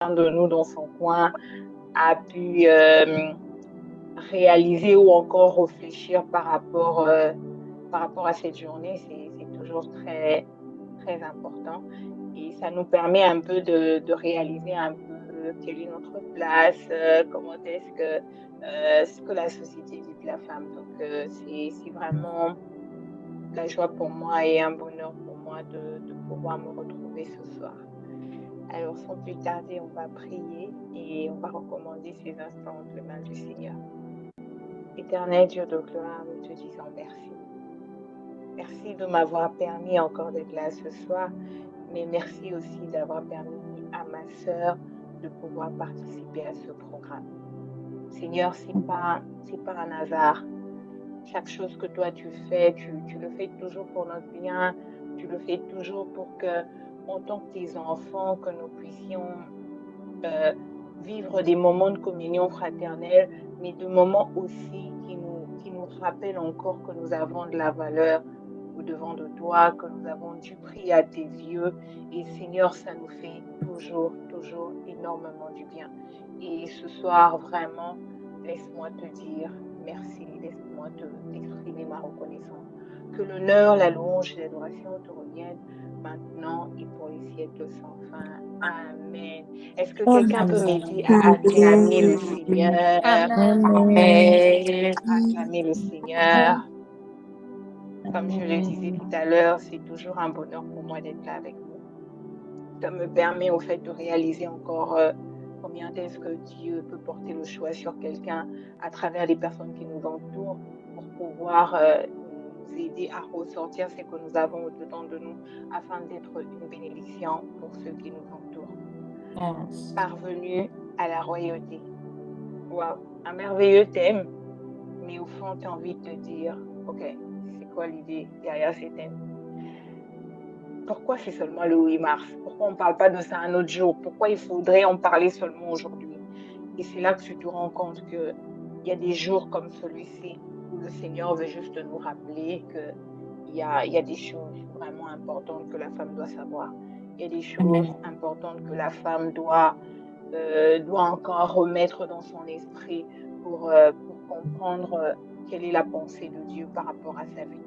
chacun de nous dans son coin a pu réaliser ou encore réfléchir par rapport à cette journée, c'est toujours très, très important. Et ça nous permet un peu de réaliser un peu quelle est notre place, comment est-ce ce que la société dit de la femme. Donc, c'est vraiment la joie pour moi et un bonheur pour moi de pouvoir me retrouver ce soir. Alors, sans plus tarder, on va prier et on va recommander ces instants entre les mains du Seigneur. Éternel Dieu de gloire, nous te disons merci. Merci de m'avoir permis encore d'être là ce soir, mais merci aussi d'avoir permis à ma sœur de pouvoir participer à ce programme. Seigneur, c'est pas un hasard. Chaque chose que toi tu fais, tu le fais toujours pour notre bien, tu le fais toujours pour que, en tant que tes enfants, que nous puissions vivre des moments de communion fraternelle, mais des moments aussi qui nous rappellent encore que nous avons de la valeur au-devant de toi, que nous avons du prix à tes yeux. Et Seigneur, ça nous fait toujours, toujours énormément du bien. Et ce soir, vraiment, laisse-moi te dire merci, laisse-moi t'exprimer ma reconnaissance. Que l'honneur, la louange et l'adoration te reviennent maintenant et pour les siècles sans fin. Amen. Est-ce que quelqu'un peut m'aider à acclamer le Seigneur? Amen. Acclamer le Seigneur. Comme je le disais tout à l'heure, c'est toujours un bonheur pour moi d'être là avec vous. Ça me permet au fait de réaliser encore combien est-ce que Dieu peut porter le choix sur quelqu'un à travers les personnes qui nous entourent pour pouvoir nous aider à ressortir ce que nous avons au-dedans de nous afin d'être une bénédiction pour ceux qui nous entourent. Parvenu à la royauté. Waouh, un merveilleux thème, mais au fond, tu as envie de te dire, ok, c'est quoi l'idée derrière ces thèmes? Pourquoi c'est seulement le 8 mars? Pourquoi on ne parle pas de ça un autre jour? Pourquoi il faudrait en parler seulement aujourd'hui? Et c'est là que tu te rends compte qu'il y a des jours comme celui-ci où le Seigneur veut juste nous rappeler qu'il y a des choses vraiment importantes que la femme doit savoir. Il y a des choses importantes que la femme doit encore remettre dans son esprit pour comprendre quelle est la pensée de Dieu par rapport à sa vie.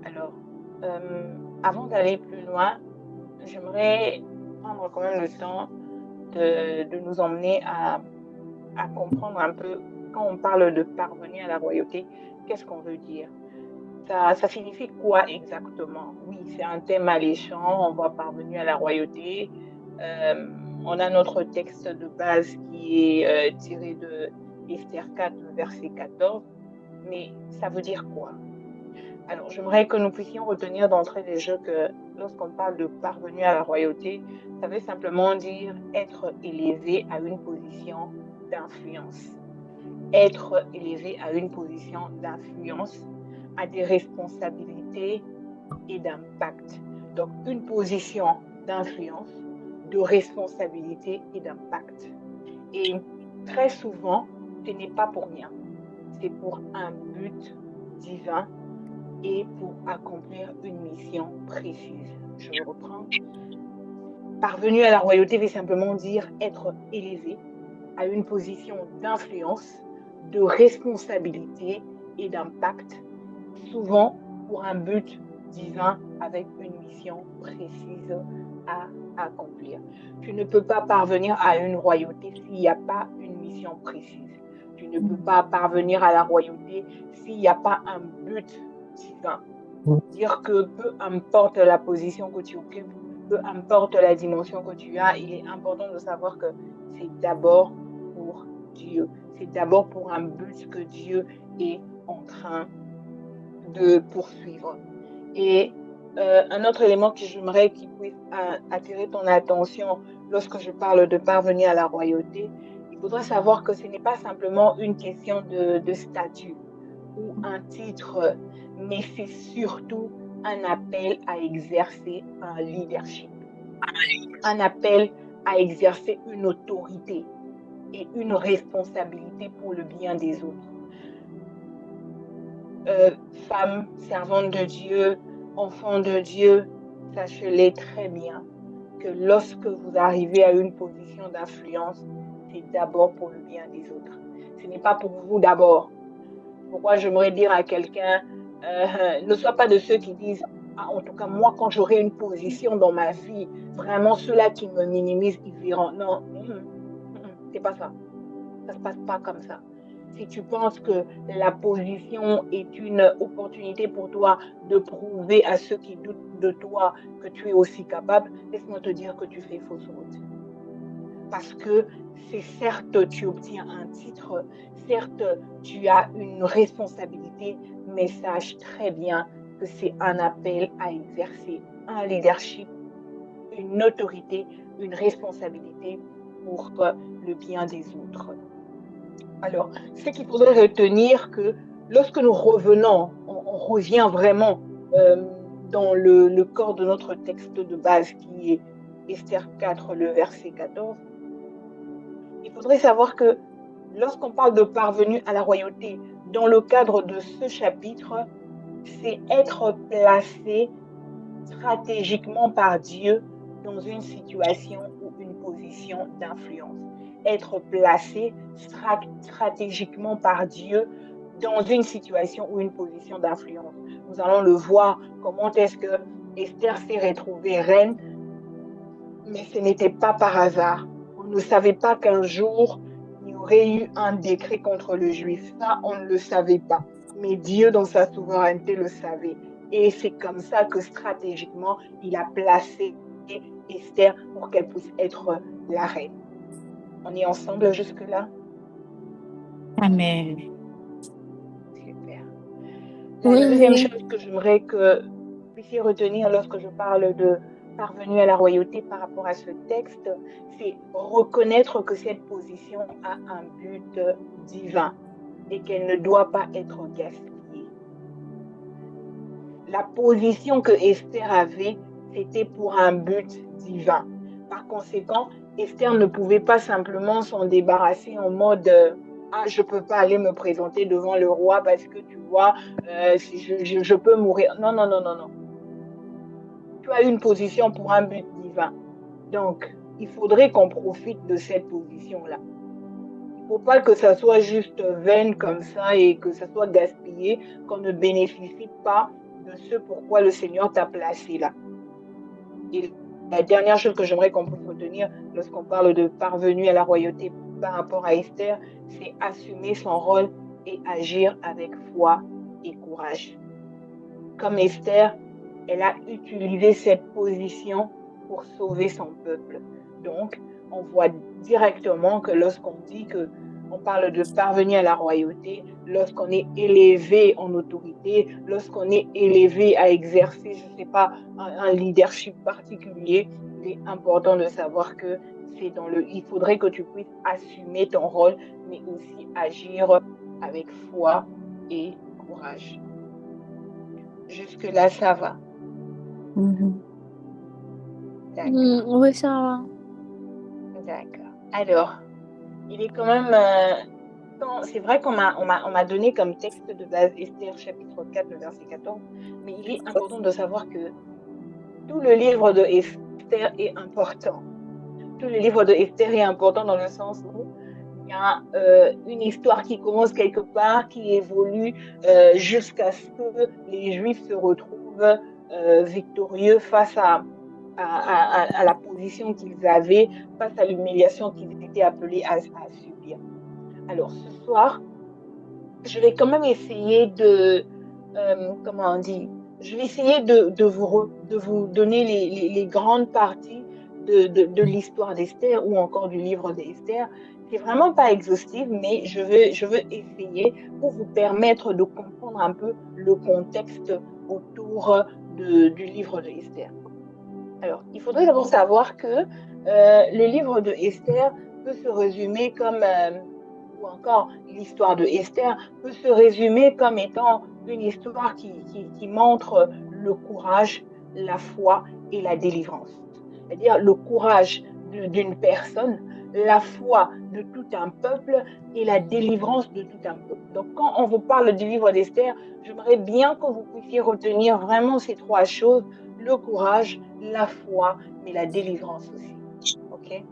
Alors, avant d'aller plus loin, j'aimerais prendre quand même le temps de nous emmener à comprendre un peu, quand on parle de parvenir à la royauté, qu'est-ce qu'on veut dire? Ça signifie quoi exactement? Oui, c'est un thème alléchant, on va parvenir à la royauté. On a notre texte de base qui est tiré de Esther 4, verset 14, mais ça veut dire quoi? Alors, j'aimerais que nous puissions retenir d'entrée de jeu que lorsqu'on parle de parvenir à la royauté, ça veut simplement dire être élevé à une position d'influence. Être élevé à une position d'influence, à des responsabilités et d'impact. Donc, une position d'influence, de responsabilité et d'impact. Et très souvent, ce n'est pas pour rien. C'est pour un but divin et pour accomplir une mission précise. Je reprends. Parvenu à la royauté veut simplement dire être élevé à une position d'influence, de responsabilité et d'impact, souvent pour un but divin avec une mission précise à accomplir. Tu ne peux pas parvenir à une royauté s'il n'y a pas une mission précise. Tu ne peux pas parvenir à la royauté s'il n'y a pas un but divin. Dire que peu importe la position que tu occupes, peu importe la dimension que tu as, il est important de savoir que c'est d'abord pour Dieu. C'est d'abord pour un but que Dieu est en train de poursuivre. Et un autre élément que j'aimerais qu'il puisse attirer ton attention lorsque je parle de parvenir à la royauté, il faudra savoir que ce n'est pas simplement une question de statut ou un titre, mais c'est surtout un appel à exercer un leadership, un appel à exercer une autorité et une responsabilité pour le bien des autres. Femmes, servantes de Dieu, enfants de Dieu, sachez-les très bien que lorsque vous arrivez à une position d'influence, c'est d'abord pour le bien des autres. Ce n'est pas pour vous d'abord. Pourquoi j'aimerais dire à quelqu'un, ne sois pas de ceux qui disent, ah, en tout cas, moi, quand j'aurai une position dans ma vie, vraiment ceux-là qui me minimisent, ils verront. Non, c'est pas ça. Ça se passe pas comme ça. Si tu penses que la position est une opportunité pour toi de prouver à ceux qui doutent de toi que tu es aussi capable, laisse-moi te dire que tu fais fausse route. Parce que c'est certes, tu obtiens un titre, certes, tu as une responsabilité, mais sache très bien que c'est un appel à exercer un leadership, une autorité, une responsabilité pour le bien des autres. Alors, ce qu'il faudrait retenir que lorsque nous revenons, on revient vraiment dans le corps de notre texte de base qui est Esther 4, le verset 14. Il faudrait savoir que lorsqu'on parle de parvenu à la royauté, dans le cadre de ce chapitre, c'est être placé stratégiquement par Dieu dans une situation ou une position d'influence. Être placé stratégiquement par Dieu dans une situation ou une position d'influence. Nous allons le voir, comment est-ce que Esther s'est retrouvée reine, mais ce n'était pas par hasard. On ne savait pas qu'un jour, il y aurait eu un décret contre le juif. Ça, on ne le savait pas. Mais Dieu, dans sa souveraineté, le savait. Et c'est comme ça que stratégiquement, il a placé Esther pour qu'elle puisse être la reine. On est ensemble jusque-là? Amen. Super. La Oui, deuxième oui. chose que j'aimerais que vous puissiez retenir lorsque je parle de parvenu à la royauté par rapport à ce texte, c'est reconnaître que cette position a un but divin et qu'elle ne doit pas être gaspillée. La position que Esther avait, c'était pour un but divin. Par conséquent, Esther ne pouvait pas simplement s'en débarrasser en mode ah, je ne peux pas aller me présenter devant le roi parce que tu vois, je peux mourir. Non, non, non, non, non. Tu as une position pour un but divin. Donc, il faudrait qu'on profite de cette position-là. Il ne faut pas que ça soit juste vaine comme ça et que ça soit gaspillé, qu'on ne bénéficie pas de ce pourquoi le Seigneur t'a placé là. Et la dernière chose que j'aimerais qu'on puisse retenir lorsqu'on parle de parvenu à la royauté par rapport à Esther, c'est assumer son rôle et agir avec foi et courage. Comme Esther, elle a utilisé cette position pour sauver son peuple. Donc, on voit directement que lorsqu'on dit que on parle de parvenir à la royauté, lorsqu'on est élevé en autorité, lorsqu'on est élevé à exercer, je ne sais pas, un leadership particulier, il est important de savoir que il faudrait que tu puisses assumer ton rôle, mais aussi agir avec foi et courage. Jusque-là, ça va. D'accord, Oui, ça va. d'accord. Alors, il est quand même... c'est vrai on m'a donné comme texte de base Esther chapitre 4, le verset 14, mais il est important de savoir que tout le livre de Esther est important. Tout le livre de Esther est important dans le sens où il y a une histoire qui commence quelque part, qui évolue jusqu'à ce que les Juifs se retrouvent victorieux face à la position qu'ils avaient, face à l'humiliation qu'ils étaient appelés à subir. Alors, ce soir, je vais quand même essayer comment on dit, je vais essayer de vous donner les grandes parties de l'histoire d'Esther ou encore du livre d'Esther. C'est vraiment pas exhaustif, mais je veux essayer pour vous permettre de comprendre un peu le contexte autour du livre d'Esther. Alors, il faudrait d'abord savoir que le livre de Esther peut se résumer comme, ou encore l'histoire de Esther peut se résumer comme étant une histoire qui montre le courage, la foi et la délivrance. C'est-à-dire le courage d'une personne, la foi de tout un peuple et la délivrance de tout un peuple. Donc, quand on vous parle du livre d'Esther, j'aimerais bien que vous puissiez retenir vraiment ces trois choses le courage, la foi, mais la délivrance aussi. OK?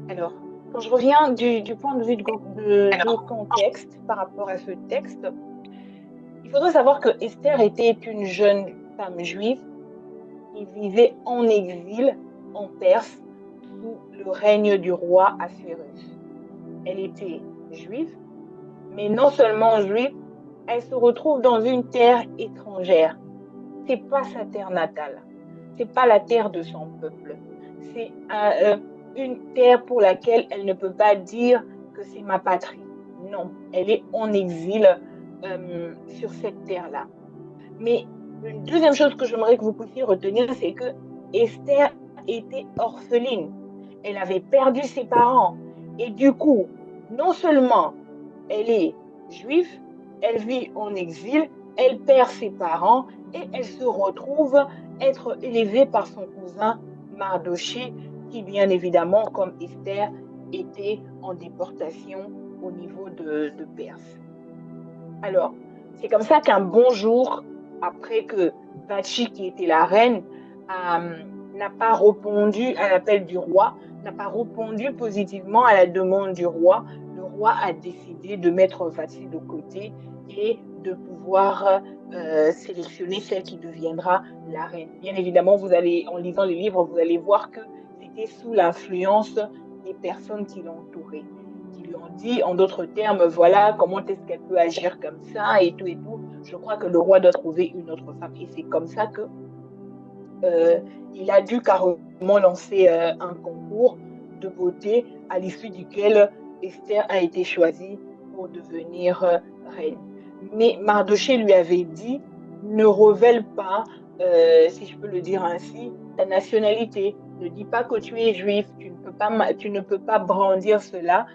Alors, quand je reviens du point de vue de contexte par rapport à ce texte, il faudrait savoir que Esther était une jeune femme juive qui vivait en exil en Perse sous le règne du roi Assuérus. Elle était juive, mais non seulement juive, elle se retrouve dans une terre étrangère. C'est pas sa terre natale, c'est pas la terre de son peuple. C'est une terre pour laquelle elle ne peut pas dire que c'est ma patrie. Non, elle est en exil sur cette terre-là. Mais une deuxième chose que j'aimerais que vous puissiez retenir, c'est que Esther était orpheline. Elle avait perdu ses parents. Et du coup, non seulement elle est juive, elle vit en exil, elle perd ses parents et elle se retrouve être élevée par son cousin Mardoché, qui bien évidemment, comme Esther, était en déportation au niveau de Perse. Alors, c'est comme ça qu'un bon jour, après que Vachi, qui était la reine, n'a pas répondu à l'appel du roi, n'a pas répondu positivement à la demande du roi, le roi a décidé de mettre Vachi de côté et de pouvoir sélectionner celle qui deviendra la reine. Bien évidemment, vous allez, en lisant les livres, vous allez voir que c'était sous l'influence des personnes qui l'entouraient, qui lui ont dit, en d'autres termes, voilà, comment est-ce qu'elle peut agir comme ça et tout et tout. Je crois que le roi doit trouver une autre femme. Et c'est comme ça que il a dû carrément lancer un concours de beauté à l'issue duquel Esther a été choisie pour devenir reine. Mais Mardoché lui avait dit, ne révèle pas, si je peux le dire ainsi, ta nationalité. Ne dis pas que tu es juif, tu ne peux pas brandir cela.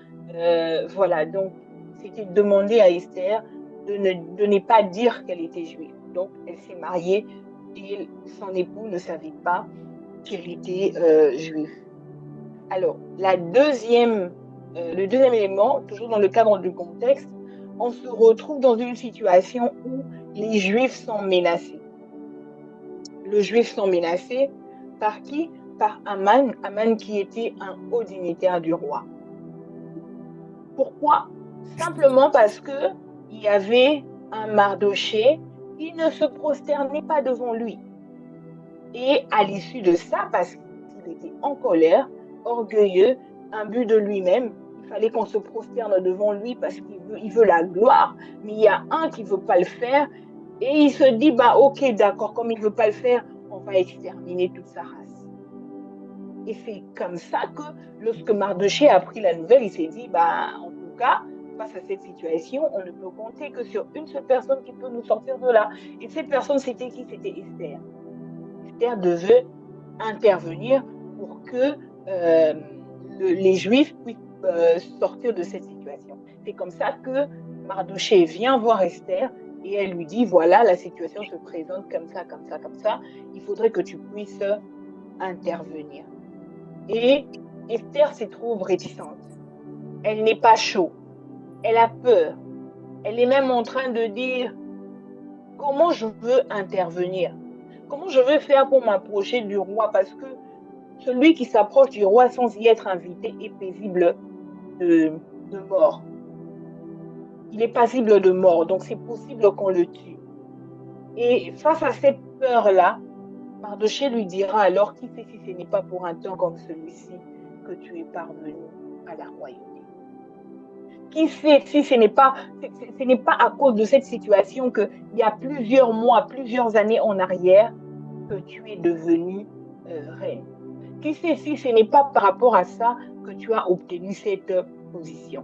Voilà, donc c'était demandé à Esther de ne pas dire qu'elle était juive. Donc elle s'est mariée et son époux ne savait pas qu'elle était juive. Alors, le deuxième élément, toujours dans le cadre du contexte, on se retrouve dans une situation où les Juifs sont menacés. Les Juifs sont menacés par qui? Par Aman, Aman qui était un haut dignitaire du roi. Pourquoi? Simplement parce que il y avait un Mardoché qui ne se prosternait pas devant lui. Et à l'issue de ça, parce qu'il était en colère, orgueilleux, imbu de lui-même, il fallait qu'on se prosterne devant lui parce qu'il veut la gloire, mais il y a un qui ne veut pas le faire, et il se dit, bah ok, d'accord, comme il ne veut pas le faire, on va exterminer toute sa race. Et c'est comme ça que lorsque Mardoché a pris la nouvelle, il s'est dit, bah en tout cas, face à cette situation, on ne peut compter que sur une seule personne qui peut nous sortir de là. Et cette personne, c'était qui? C'était Esther. Esther devait intervenir pour que les Juifs puissent sortir de cette situation. C'est comme ça que Mardoché vient voir Esther et elle lui dit, voilà, la situation se présente comme ça, comme ça, comme ça. Il faudrait que tu puisses intervenir. Et Esther se trouve réticente. Elle n'est pas chaude. Elle a peur. Elle est même en train de dire, comment je veux intervenir? Comment je veux faire pour m'approcher du roi? Parce que celui qui s'approche du roi sans y être invité est paisible de mort. Il est passible de mort, donc c'est possible qu'on le tue. Et face à cette peur-là, Mardoché lui dira alors, qui sait si ce n'est pas pour un temps comme celui-ci que tu es parvenu à la royauté? Qui sait si ce n'est pas à cause de cette situation qu'il y a plusieurs mois, plusieurs années en arrière, que tu es devenue reine? Qui sait si ce n'est pas par rapport à ça que tu as obtenu cette position?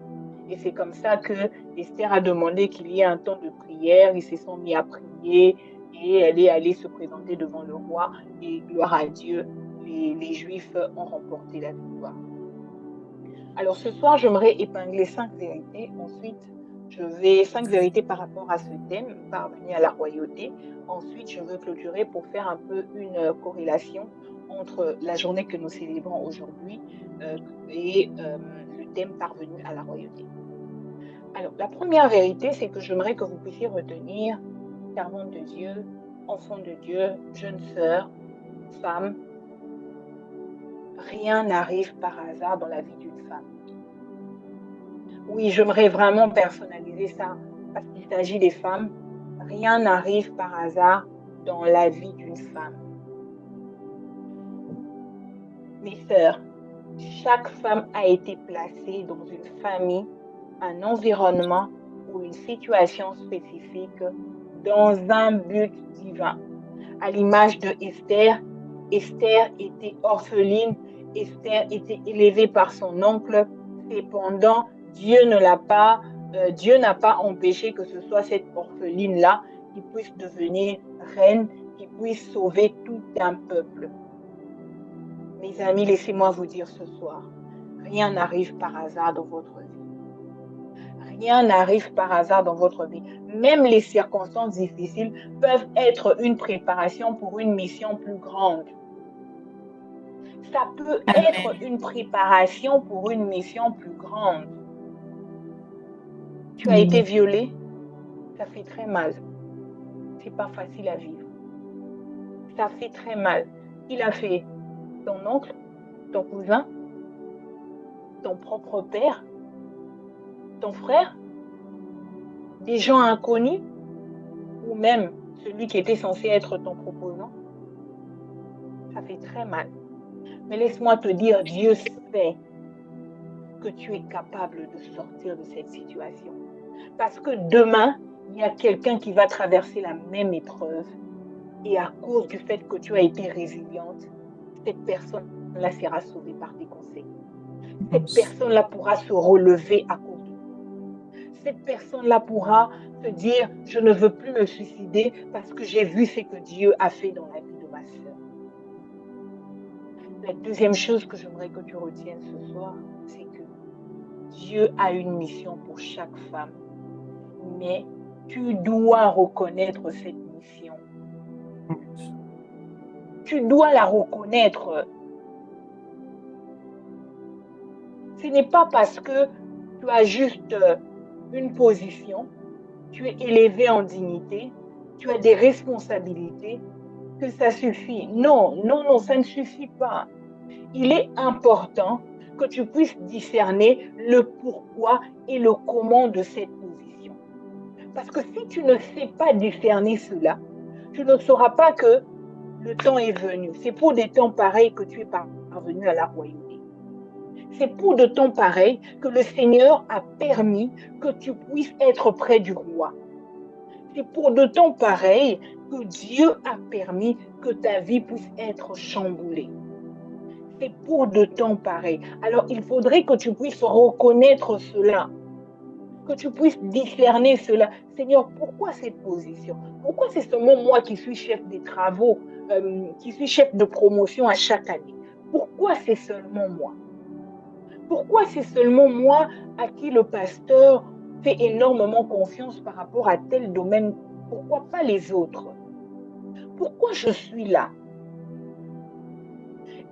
Et c'est comme ça que Esther a demandé qu'il y ait un temps de prière. Ils se sont mis à prier et elle est allée se présenter devant le roi. Et gloire à Dieu, les Juifs ont remporté la victoire. Alors ce soir, j'aimerais épingler 5 vérités. Ensuite, 5 vérités par rapport à ce thème, parvenir à la royauté. Ensuite, je veux clôturer pour faire un peu une corrélation entre la journée que nous célébrons aujourd'hui et le thème parvenu à la royauté. Alors, la première vérité, c'est que j'aimerais que vous puissiez retenir, servante de Dieu, enfant de Dieu, jeune sœur, femme, rien n'arrive par hasard dans la vie d'une femme. Oui, j'aimerais vraiment personnaliser ça parce qu'il s'agit des femmes. Rien n'arrive par hasard dans la vie d'une femme. Mes sœurs, chaque femme a été placée dans une famille, un environnement ou une situation spécifique dans un but divin. À l'image de Esther, Esther était orpheline, Esther était élevée par son oncle. Cependant, Dieu n'a pas empêché que ce soit cette orpheline-là qui puisse devenir reine, qui puisse sauver tout un peuple. Mes amis, laissez-moi vous dire ce soir, rien n'arrive par hasard dans votre vie. Rien n'arrive par hasard dans votre vie. Même les circonstances difficiles peuvent être une préparation pour une mission plus grande. Ça peut être une préparation pour une mission plus grande. Tu as été violée, ça fait très mal. C'est pas facile à vivre. Ça fait très mal. Il a fait ton oncle, ton cousin, ton propre père, ton frère, des gens inconnus, ou même celui qui était censé être ton proposant. Ça fait très mal. Mais laisse-moi te dire, Dieu sait que tu es capable de sortir de cette situation. Parce que demain, il y a quelqu'un qui va traverser la même épreuve. Et à cause du fait que tu as été résiliente, cette personne-là sera sauvée par tes conseils. Cette personne-là pourra se relever à cause de toi. Cette personne-là pourra se dire, je ne veux plus me suicider parce que j'ai vu ce que Dieu a fait dans la vie de ma sœur. La deuxième chose que j'aimerais que tu retiennes ce soir, c'est que Dieu a une mission pour chaque femme. Mais tu dois reconnaître cette mission. Tu dois la reconnaître. Ce n'est pas parce que tu as juste une position, tu es élevé en dignité, tu as des responsabilités, que ça suffit. Non, non, non, ça ne suffit pas. Il est important que tu puisses discerner le pourquoi et le comment de cette position. Parce que si tu ne sais pas discerner cela, tu ne sauras pas que le temps est venu. C'est pour des temps pareils que tu es parvenu à la royauté. C'est pour de temps pareils que le Seigneur a permis que tu puisses être près du roi. C'est pour de temps pareils que Dieu a permis que ta vie puisse être chamboulée. C'est pour de temps pareils. Alors, il faudrait que tu puisses reconnaître cela, que tu puisses discerner cela. Seigneur, pourquoi cette position? Pourquoi c'est seulement moi qui suis chef des travaux, qui suis chef de promotion à chaque année? Pourquoi c'est seulement moi? Pourquoi c'est seulement moi à qui le pasteur fait énormément confiance par rapport à tel domaine? Pourquoi pas les autres? Pourquoi je suis là?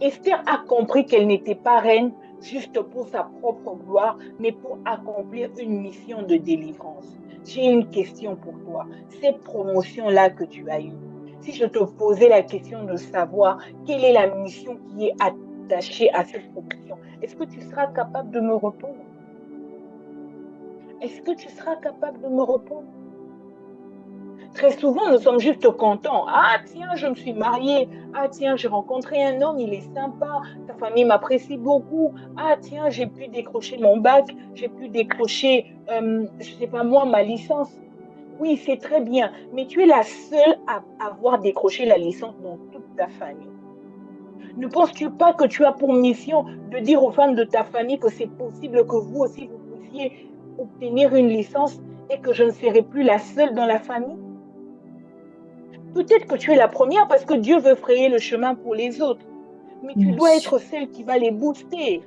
Esther a compris qu'elle n'était pas reine juste pour sa propre gloire, mais pour accomplir une mission de délivrance. J'ai une question pour toi. Cette promotion-là que tu as eue, si je te posais la question de savoir quelle est la mission qui est attachée à cette promotion, est-ce que tu seras capable de me répondre? Est-ce que tu seras capable de me répondre? Très souvent, nous sommes juste contents. Ah, tiens, je me suis mariée. Ah, tiens, j'ai rencontré un homme, il est sympa. Ta famille m'apprécie beaucoup. Ah, tiens, j'ai pu décrocher mon bac. J'ai pu décrocher, je ne sais pas moi, ma licence. Oui, c'est très bien. Mais tu es la seule à avoir décroché la licence dans toute ta famille. Ne penses-tu pas que tu as pour mission de dire aux femmes de ta famille que c'est possible que vous aussi, vous puissiez obtenir une licence et que je ne serai plus la seule dans la famille? Peut-être que tu es la première parce que Dieu veut frayer le chemin pour les autres. Mais tu dois être celle qui va les booster.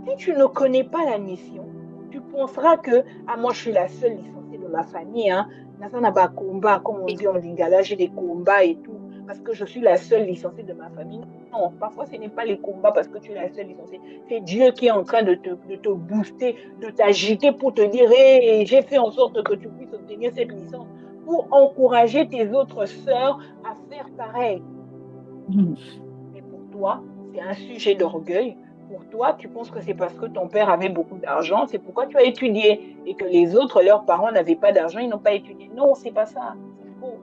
Si tu ne connais pas la mission, tu penseras que moi je suis la seule licenciée de ma famille. Ça n'a pas combat, comme on dit en lingala, j'ai des combats et tout, parce que je suis la seule licenciée de ma famille. Non, parfois ce n'est pas les combats parce que tu es la seule licenciée. C'est Dieu qui est en train de te booster, de t'agiter pour te dire hey, j'ai fait en sorte que tu puisses obtenir cette licence, pour encourager tes autres sœurs à faire pareil. Mhm. Mais pour toi, c'est un sujet d'orgueil. Pour toi, tu penses que c'est parce que ton père avait beaucoup d'argent, c'est pourquoi tu as étudié. Et que les autres, leurs parents n'avaient pas d'argent, ils n'ont pas étudié. Non, c'est pas ça. C'est faux.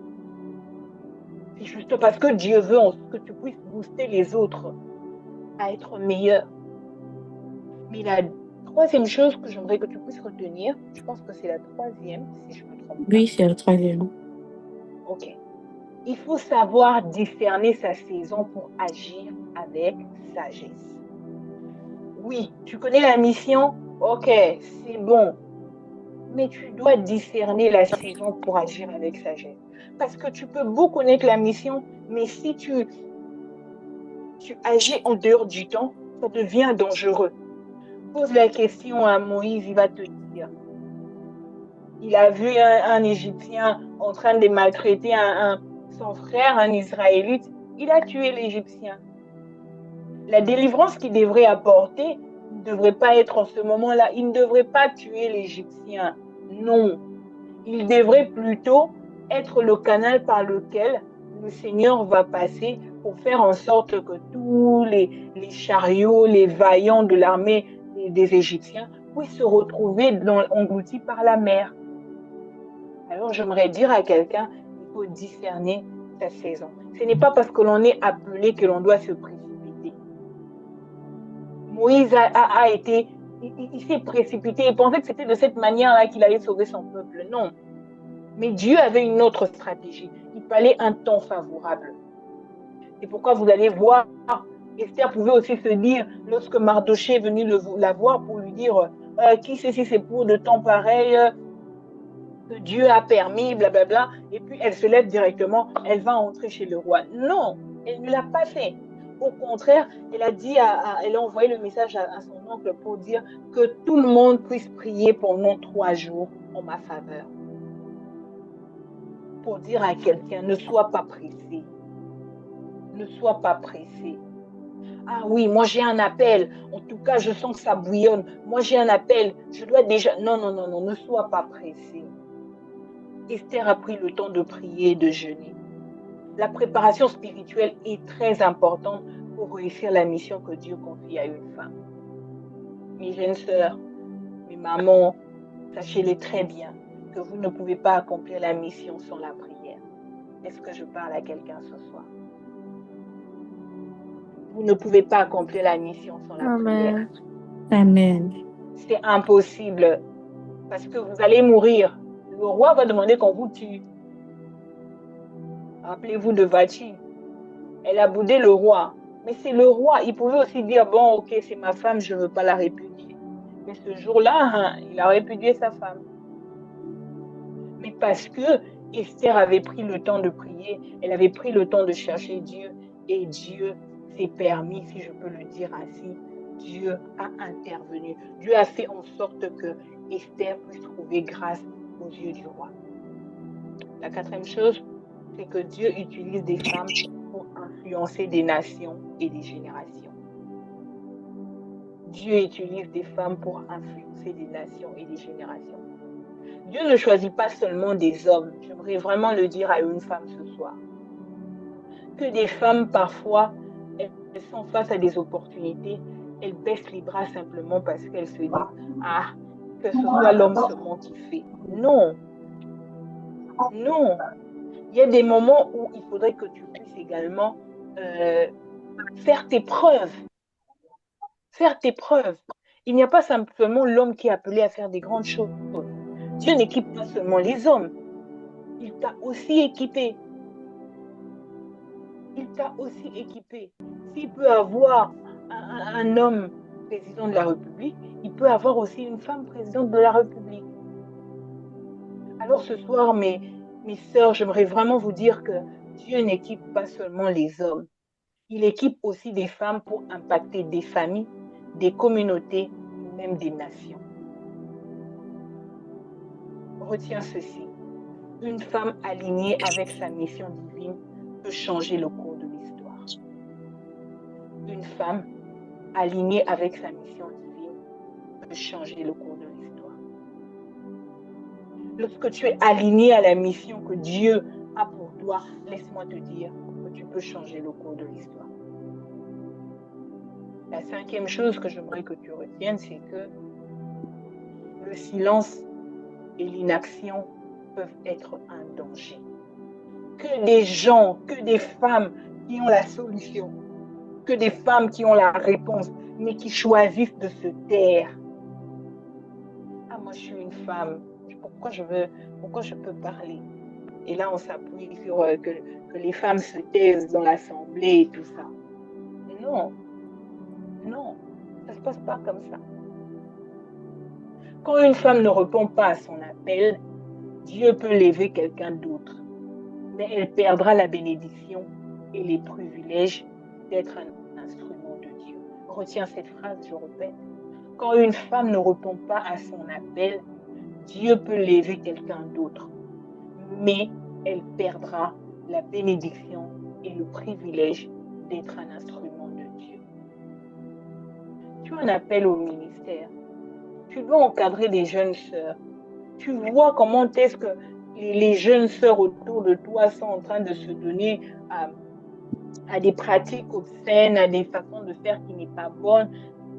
C'est juste parce que Dieu veut que tu puisses booster les autres à être meilleurs. Mais la troisième chose que j'aimerais que tu puisses retenir, je pense que c'est la troisième, si je ne me trompe pas. Oui, c'est le troisième. OK. Il faut savoir discerner sa saison pour agir avec sagesse. Oui, tu connais la mission? OK, c'est bon. Mais tu dois discerner la saison pour agir avec sagesse. Parce que tu peux beau connaître la mission, mais si tu agis en dehors du temps, ça devient dangereux. Pose la question à Moïse, il va te dire. Il a vu un Égyptien en train de maltraiter son frère, un Israélite. Il a tué l'Égyptien. La délivrance qu'il devrait apporter ne devrait pas être en ce moment-là. Il ne devrait pas tuer l'Égyptien. Non. Il devrait plutôt être le canal par lequel le Seigneur va passer pour faire en sorte que tous les chariots, les vaillants de l'armée des Égyptiens puissent se retrouver engloutis par la mer. Alors j'aimerais dire à quelqu'un, il faut discerner sa saison. Ce n'est pas parce que l'on est appelé que l'on doit se précipiter. Moïse a été, il s'est précipité, il pensait que c'était de cette manière-là qu'il allait sauver son peuple. Non. Mais Dieu avait une autre stratégie. Il fallait un temps favorable. C'est pourquoi vous allez voir, Esther pouvait aussi se dire, lorsque Mardoché est venu la voir pour lui dire, qui sait si c'est pour de temps pareil que Dieu a permis, blablabla, et puis elle se lève directement, elle va entrer chez le roi. Non, elle ne l'a pas fait. Au contraire, elle a dit, elle a envoyé le message à son oncle pour dire que tout le monde puisse prier pendant 3 jours en ma faveur. Pour dire à quelqu'un, ne sois pas pressé. Ne sois pas pressé. Ah oui, moi j'ai un appel. En tout cas, je sens que ça bouillonne. Moi j'ai un appel. Je dois déjà... Non, non, non, non, ne sois pas pressé. Esther a pris le temps de prier et de jeûner. La préparation spirituelle est très importante pour réussir la mission que Dieu confie à une femme. Mes jeunes sœurs, mes mamans, sachez-les très bien que vous ne pouvez pas accomplir la mission sans la prière. Est-ce que je parle à quelqu'un ce soir? Vous ne pouvez pas accomplir la mission sans la prière. Amen. Amen. C'est impossible parce que vous allez mourir. Le roi va demander qu'on vous tue. Rappelez-vous de Vachi. Elle a boudé le roi. Mais c'est le roi. Il pouvait aussi dire, bon, ok, c'est ma femme, je ne veux pas la répudier. Mais ce jour-là, il a répudié sa femme. Mais parce que Esther avait pris le temps de prier, elle avait pris le temps de chercher Dieu, et Dieu s'est permis, si je peux le dire ainsi, Dieu a intervenu. Dieu a fait en sorte que Esther puisse trouver grâce aux yeux du roi. La quatrième chose, c'est que Dieu utilise des femmes pour influencer des nations et des générations. Dieu utilise des femmes pour influencer des nations et des générations. Dieu ne choisit pas seulement des hommes. J'aimerais vraiment le dire à une femme ce soir. Que des femmes, parfois, elles sont face à des opportunités, elles baissent les bras simplement parce qu'elles se disent, ah, que ce soit l'homme seulement qui fait. Non, non. Il y a des moments où il faudrait que tu puisses également faire tes preuves. Faire tes preuves. Il n'y a pas simplement l'homme qui est appelé à faire des grandes choses. Dieu n'équipe pas seulement les hommes. Il t'a aussi équipé. Il t'a aussi équipé. S'il peut avoir un homme président de la République, il peut avoir aussi une femme présidente de la République. Alors ce soir, mes sœurs, j'aimerais vraiment vous dire que Dieu n'équipe pas seulement les hommes. Il équipe aussi des femmes pour impacter des familles, des communautés, même des nations. Retiens ceci. Une femme alignée avec sa mission divine peut changer le cours de l'histoire. Une femme alignée avec sa mission divine peut changer le cours de l'histoire. Lorsque tu es aligné à la mission que Dieu a pour toi, laisse-moi te dire que tu peux changer le cours de l'histoire. La cinquième chose que j'aimerais que tu retiennes, c'est que le silence et l'inaction peuvent être un danger. Que des gens, que des femmes qui ont la solution, que des femmes qui ont la réponse, mais qui choisissent de se taire. Ah, moi, je suis une femme. Pourquoi je peux parler? Et là, on s'appuie sur que les femmes se taisent dans l'assemblée et tout ça. Non, non, ça ne se passe pas comme ça. Quand une femme ne répond pas à son appel, Dieu peut lever quelqu'un d'autre, mais elle perdra la bénédiction et les privilèges d'être un instrument de Dieu. Retiens cette phrase, je répète. Quand une femme ne répond pas à son appel, Dieu peut lever quelqu'un d'autre, mais elle perdra la bénédiction et le privilège d'être un instrument de Dieu. Tu as un appel au ministère. Tu dois encadrer des jeunes sœurs. Tu vois comment est-ce que les jeunes sœurs autour de toi sont en train de se donner à des pratiques obscènes, à des façons de faire qui n'est pas bonnes.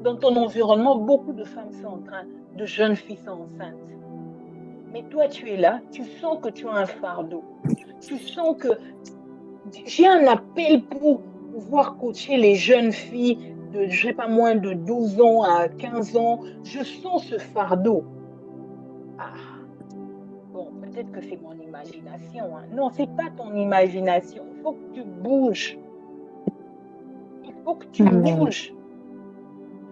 Dans ton environnement, beaucoup de femmes sont en train, de jeunes filles sont enceintes. Mais toi, tu es là, tu sens que tu as un fardeau. Tu sens que j'ai un appel pour pouvoir coacher les jeunes filles de, je sais pas, moins de 12 ans à 15 ans. Je sens ce fardeau. Ah, bon, peut-être que c'est mon imagination. Hein. Non, c'est pas ton imagination. Il faut que tu bouges. Il faut que tu bouges.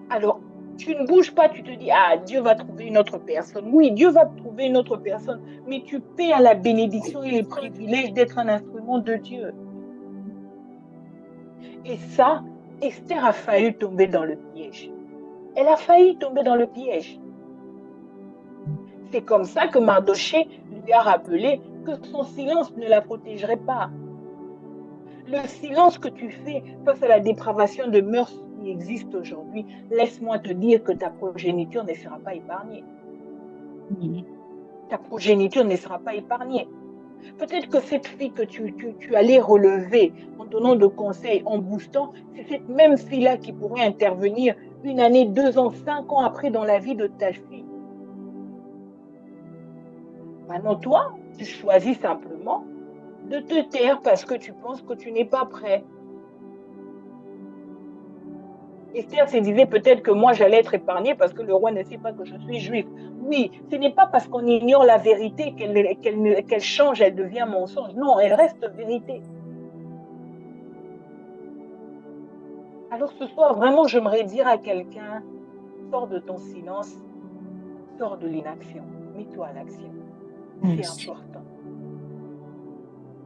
Alors, tu ne bouges pas, tu te dis, ah, Dieu va trouver une autre personne. Oui, Dieu va trouver une autre personne, mais tu perds la bénédiction et les privilèges d'être un instrument de Dieu. Et ça, Esther a failli tomber dans le piège. Elle a failli tomber dans le piège. C'est comme ça que Mardoché lui a rappelé que son silence ne la protégerait pas. Le silence que tu fais face à la dépravation de mœurs qui existe aujourd'hui, laisse-moi te dire que ta progéniture ne sera pas épargnée. Ta progéniture ne sera pas épargnée. Peut-être que cette fille que tu allais relever en donnant de conseils, en boostant, c'est cette même fille-là qui pourrait intervenir 1 année, 2 ans, 5 ans après dans la vie de ta fille. Maintenant, toi, tu choisis simplement de te taire parce que tu penses que tu n'es pas prêt. Esther se disait peut-être que moi j'allais être épargnée parce que le roi ne sait pas que je suis juif. Oui, ce n'est pas parce qu'on ignore la vérité qu'elle change, elle devient mensonge. Non, elle reste vérité. Alors ce soir, vraiment, j'aimerais dire à quelqu'un, sors de ton silence, sors de l'inaction, mets-toi à l'action. C'est important.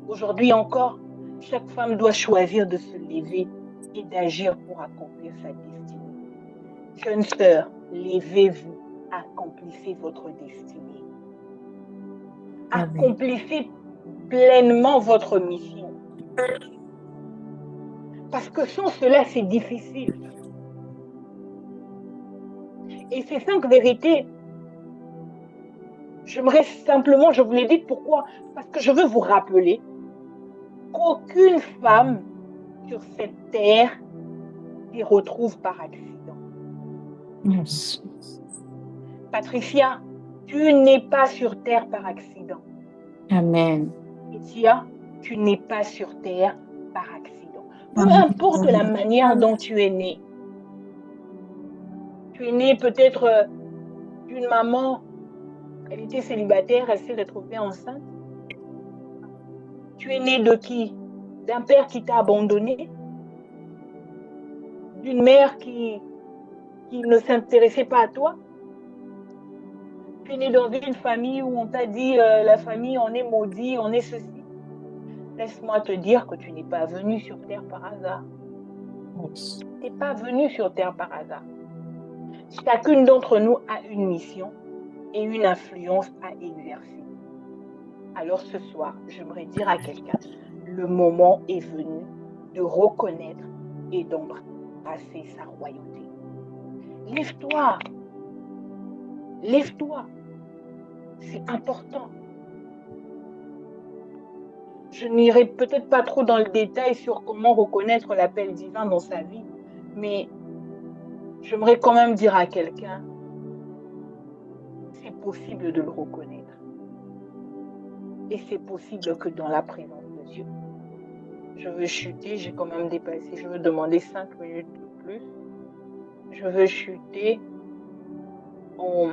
Aujourd'hui encore, chaque femme doit choisir de se lever et d'agir pour accomplir sa destinée. Jeunes sœurs, levez-vous, accomplissez votre destinée. Accomplissez pleinement votre mission. Parce que sans cela, c'est difficile. Et ces 5 vérités, j'aimerais simplement, je vous l'ai dit pourquoi, parce que je veux vous rappeler qu'aucune femme sur cette terre s'y retrouve par accident. Yes. Patricia, tu n'es pas sur terre par accident. Amen. Patricia, tu n'es pas sur terre par accident. Peu importe la manière dont tu es née. Tu es née peut-être d'une maman, elle était célibataire, elle s'est retrouvée enceinte. Tu es née de qui? D'un père qui t'a abandonné? D'une mère qui ne s'intéressait pas à toi? Tu es née dans une famille où on t'a dit la famille, on est maudit, on est ceci. Laisse-moi te dire que tu n'es pas venu sur terre par hasard. Tu n'es pas venu sur terre par hasard. Chacune d'entre nous a une mission et une influence à exercer. Alors ce soir, j'aimerais dire à quelqu'un, le moment est venu de reconnaître et d'embrasser sa royauté. Lève-toi. Lève-toi. C'est important. je n'irai peut-être pas trop dans le détail sur comment reconnaître l'appel divin dans sa vie, mais j'aimerais quand même dire à quelqu'un, c'est possible de le reconnaître. Et c'est possible que dans la présence de Dieu. Je veux chuter, j'ai quand même dépassé, je veux demander 5 minutes de plus. Je veux chuter en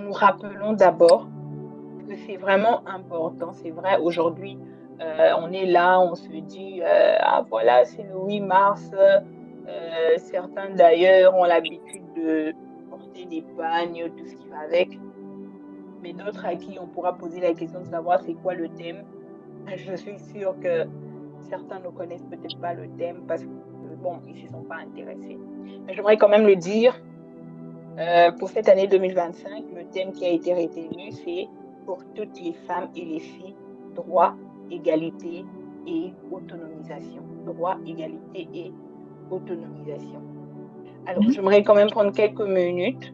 nous rappelant d'abord que c'est vraiment important. C'est vrai, aujourd'hui, on est là, on se dit, ah voilà, c'est le 8 mars. Certains d'ailleurs ont l'habitude de porter des pagnes, tout ce qui va avec. Mais d'autres à qui on pourra poser la question de savoir c'est quoi le thème. Je suis sûre que certains ne connaissent peut-être pas le thème parce que, bon, ils ne se sont pas intéressés. Mais j'aimerais quand même le dire, pour cette année 2025, le thème qui a été retenu, c'est pour toutes les femmes et les filles, droit, égalité et autonomisation. Droit, égalité et autonomisation. Alors, j'aimerais quand même prendre quelques minutes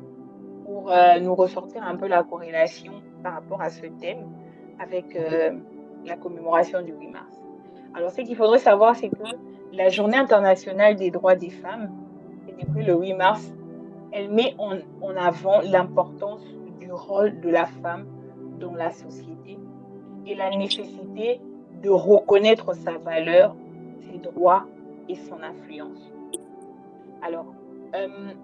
pour nous ressortir un peu la corrélation par rapport à ce thème avec la commémoration du 8 mars. Alors, ce qu'il faudrait savoir, c'est que la Journée internationale des droits des femmes, célébrée le 8 mars, elle met en avant l'importance du rôle de la femme dans la société et la nécessité de reconnaître sa valeur, ses droits et son influence. Alors,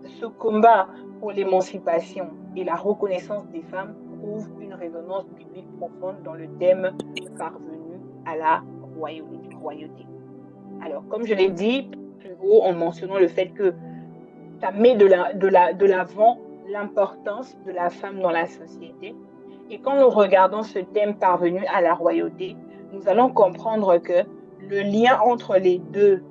ce combat pour l'émancipation et la reconnaissance des femmes trouve une résonance biblique profonde dans le thème parvenu à la royauté. Alors, comme je l'ai dit plus haut en mentionnant le fait que ça met de l'avant l'importance de la femme dans la société. Et quand nous regardons ce thème parvenu à la royauté, nous allons comprendre que le lien entre les deux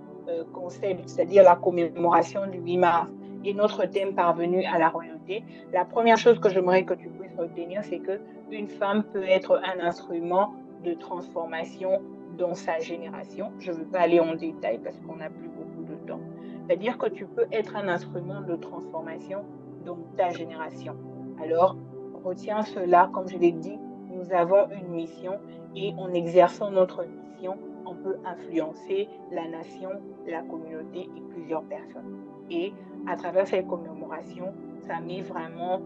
concepts, c'est-à-dire la commémoration du 8 mars et notre thème parvenu à la royauté, la première chose que j'aimerais que tu puisses retenir, c'est qu'une femme peut être un instrument de transformation dans sa génération. Je ne veux pas aller en détail parce qu'on n'a plus beaucoup de temps. C'est-à-dire que tu peux être un instrument de transformation dans ta génération. Alors, retiens cela, comme je l'ai dit, nous avons une mission et en exerçant notre mission, on peut influencer la nation, la communauté et plusieurs personnes. Et à travers cette commémoration, ça met vraiment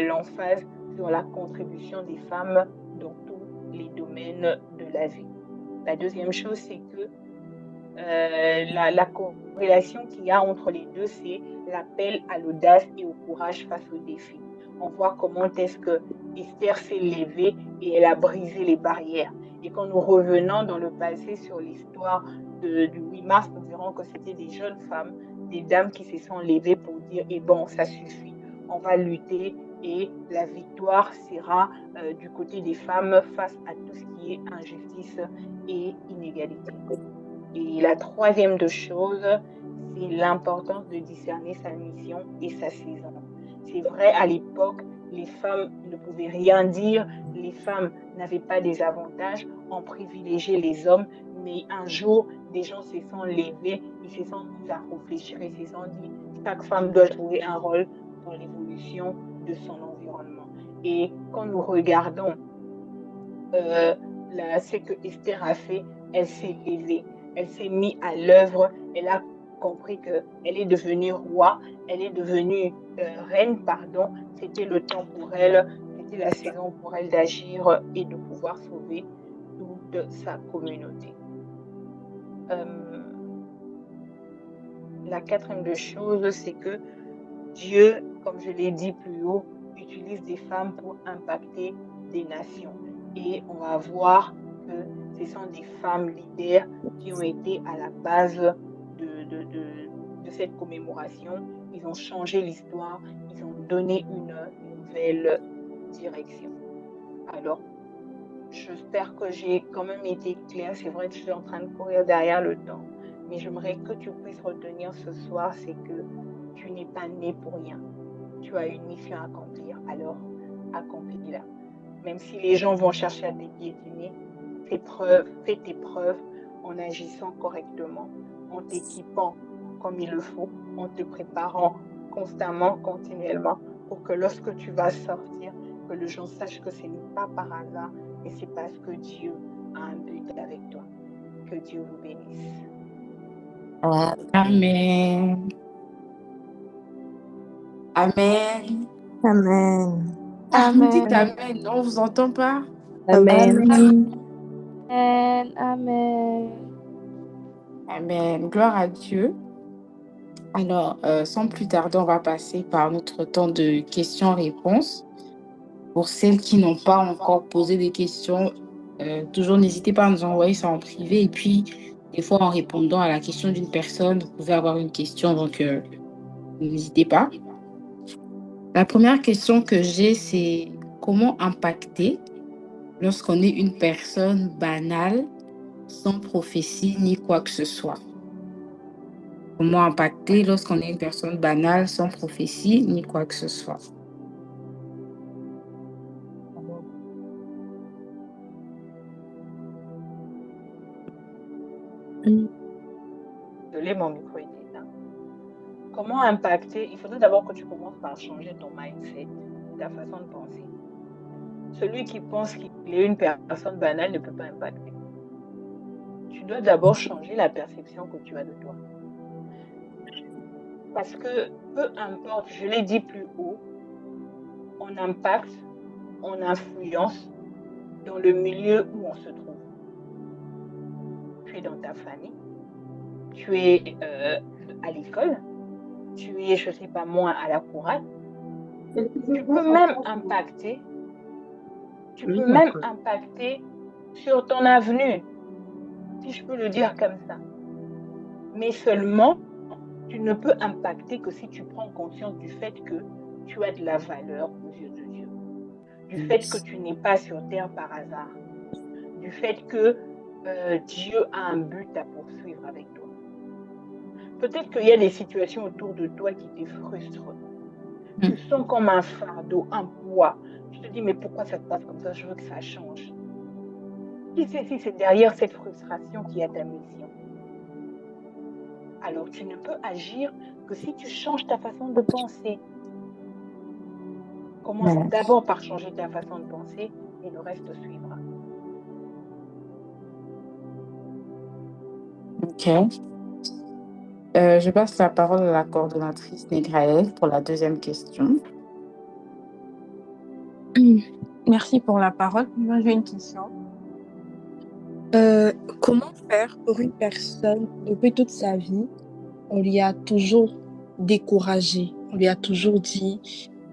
l'emphase sur la contribution des femmes dans tous les domaines de la vie. La deuxième chose, c'est que la corrélation qu'il y a entre les deux, c'est l'appel à l'audace et au courage face aux défis. On voit comment est-ce que Esther s'est levée et elle a brisé les barrières. Et quand nous revenons dans le passé sur l'histoire du 8 mars, nous verrons que c'était des jeunes femmes, des dames qui se sont levées pour dire, eh bon, ça suffit, on va lutter et la victoire sera du côté des femmes face à tout ce qui est injustice et inégalité. Et la troisième de choses, c'est l'importance de discerner sa mission et sa saison. C'est vrai, à l'époque, les femmes ne pouvaient rien dire, les femmes n'avaient pas des avantages, on privilégiait les hommes, mais un jour, des gens se sont levés, ils se sont mis à réfléchir et se sont dit, chaque femme doit jouer un rôle dans l'évolution de son environnement. Et quand nous regardons ce que Esther a fait, elle s'est levée. Elle s'est mise à l'œuvre, elle a compris qu'elle est devenue roi, elle est devenue reine, pardon. C'était le temps pour elle, c'était la saison pour elle d'agir et de pouvoir sauver toute sa communauté. La quatrième de chose, c'est que Dieu, comme je l'ai dit plus haut, utilise des femmes pour impacter des nations. Et on va voir que ce sont des femmes leaders qui ont été à la base de cette commémoration. Ils ont changé l'histoire, ils ont donné une nouvelle direction. Alors, j'espère que j'ai quand même été claire. C'est vrai que je suis en train de courir derrière le temps, mais j'aimerais que tu puisses retenir ce soir, c'est que tu n'es pas né pour rien. Tu as une mission à accomplir, alors accomplis-la. Même si les gens vont chercher à te piétiner, fais tes preuves en agissant correctement, en t'équipant comme il le faut, en te préparant constamment, continuellement, pour que lorsque tu vas sortir, que les gens sachent que ce n'est pas par hasard, mais c'est parce que Dieu a un but avec toi. Que Dieu vous bénisse. Amen. Amen. Amen. Vous dites Amen. Amen, on ne vous entend pas? Amen. Amen. Amen. Amen. Gloire à Dieu. Alors, sans plus tarder, on va passer par notre temps de questions-réponses. Pour celles qui n'ont pas encore posé des questions, toujours n'hésitez pas à nous envoyer ça en privé. Et puis, des fois, en répondant à la question d'une personne, vous pouvez avoir une question, donc n'hésitez pas. La première question que j'ai, c'est comment impacter lorsqu'on est une personne banale, sans prophétie ni quoi que ce soit? Comment impacter lorsqu'on est une personne banale, sans prophétie ni quoi que ce soit? Désolée, mon micro est éteint. Comment impacter? Il faudrait d'abord que tu commences par changer ton mindset, ta façon de penser. Celui qui pense qu'il est une personne banale ne peut pas impacter. Tu dois d'abord changer la perception que tu as de toi. Parce que peu importe, je l'ai dit plus haut, on impacte, on influence dans le milieu où on se trouve. Tu es dans ta famille, tu es à l'école, tu es, je ne sais pas moi, à la chorale. Tu peux même impacter sur ton avenue, si je peux le dire comme ça. Mais seulement, tu ne peux impacter que si tu prends conscience du fait que tu as de la valeur aux yeux de Dieu. Du fait que tu n'es pas sur terre par hasard. Du fait que Dieu a un but à poursuivre avec toi. Peut-être qu'il y a des situations autour de toi qui te frustrent. Tu sens comme un fardeau, un poids. Tu te dis, mais pourquoi ça se passe comme ça? Je veux que ça change. Qui sait si c'est derrière cette frustration qu'il y a ta mission? Alors, tu ne peux agir que si tu changes ta façon de penser. Commence d'abord par changer ta façon de penser et le reste suivra. Ok. Je passe la parole à la coordonnatrice Négraël pour la deuxième question. Merci pour la parole. Moi, j'ai une question. Comment faire pour une personne, depuis toute sa vie, on lui a toujours découragé, on lui a toujours dit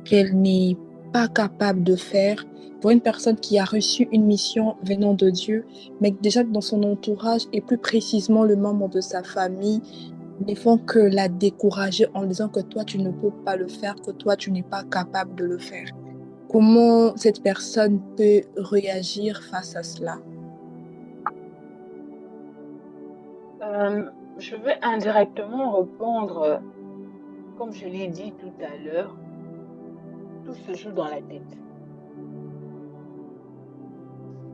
qu'elle n'est pas capable de faire, pour une personne qui a reçu une mission venant de Dieu, mais déjà dans son entourage et plus précisément le membre de sa famille ne font que la décourager en disant que toi tu ne peux pas le faire, que toi tu n'es pas capable de le faire. Comment cette personne peut réagir face à cela? Je vais indirectement répondre, comme je l'ai dit tout à l'heure, tout se joue dans la tête.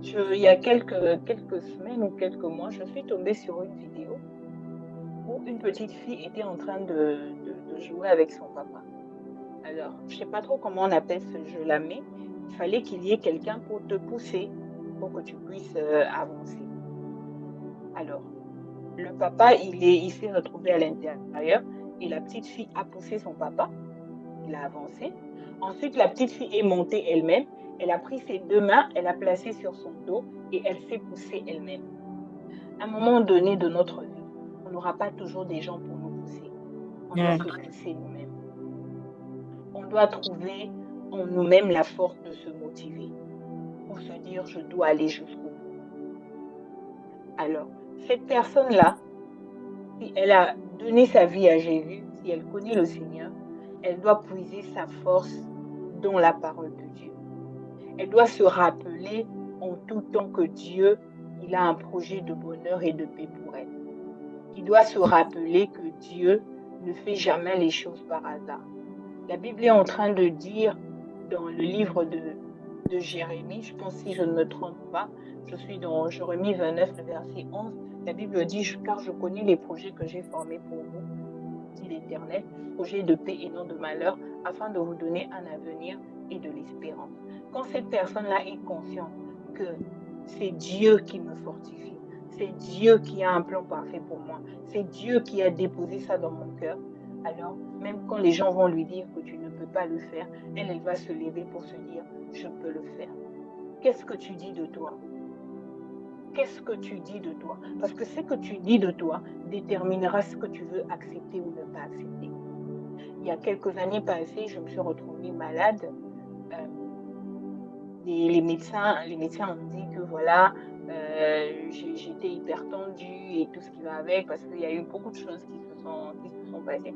Il y a quelques semaines ou quelques mois, je suis tombée sur une vidéo où une petite fille était en train de jouer avec son papa. Alors, je ne sais pas trop comment on appelle ce jeu-là, mais il fallait qu'il y ait quelqu'un pour te pousser, pour que tu puisses avancer. Alors, le papa, il s'est retrouvé à l'intérieur et la petite fille a poussé son papa. Il a avancé. Ensuite, la petite fille est montée elle-même. Elle a pris ses deux mains, elle a placé sur son dos et elle s'est poussée elle-même. À un moment donné de notre vie, on n'aura pas toujours des gens pour nous pousser. On doit se pousser nous-mêmes. On doit trouver en nous-mêmes la force de se motiver pour se dire je dois aller jusqu'au bout. Alors, cette personne-là, si elle a donné sa vie à Jésus, si elle connaît le Seigneur, elle doit puiser sa force dans la parole de Dieu. Elle doit se rappeler en tout temps que Dieu, il a un projet de bonheur et de paix pour elle. Il doit se rappeler que Dieu ne fait jamais les choses par hasard. La Bible est en train de dire dans le livre de Jérémie, je pense si je ne me trompe pas, je suis dans Jérémie 29, le verset 11, la Bible dit « Car je connais les projets que j'ai formés pour vous, dit l'Éternel, projets de paix et non de malheur, afin de vous donner un avenir et de l'espérance. » Quand cette personne-là est consciente que c'est Dieu qui me fortifie. C'est Dieu qui a un plan parfait pour moi. C'est Dieu qui a déposé ça dans mon cœur. Alors, même quand les gens vont lui dire que tu ne peux pas le faire, elle va se lever pour se dire, je peux le faire. Qu'est-ce que tu dis de toi? Qu'est-ce que tu dis de toi? Parce que ce que tu dis de toi déterminera ce que tu veux accepter ou ne pas accepter. Il y a quelques années passées, je me suis retrouvée malade. Les médecins m'ont dit que voilà, j'étais hyper tendue et tout ce qui va avec parce qu'il y a eu beaucoup de choses qui se sont passées.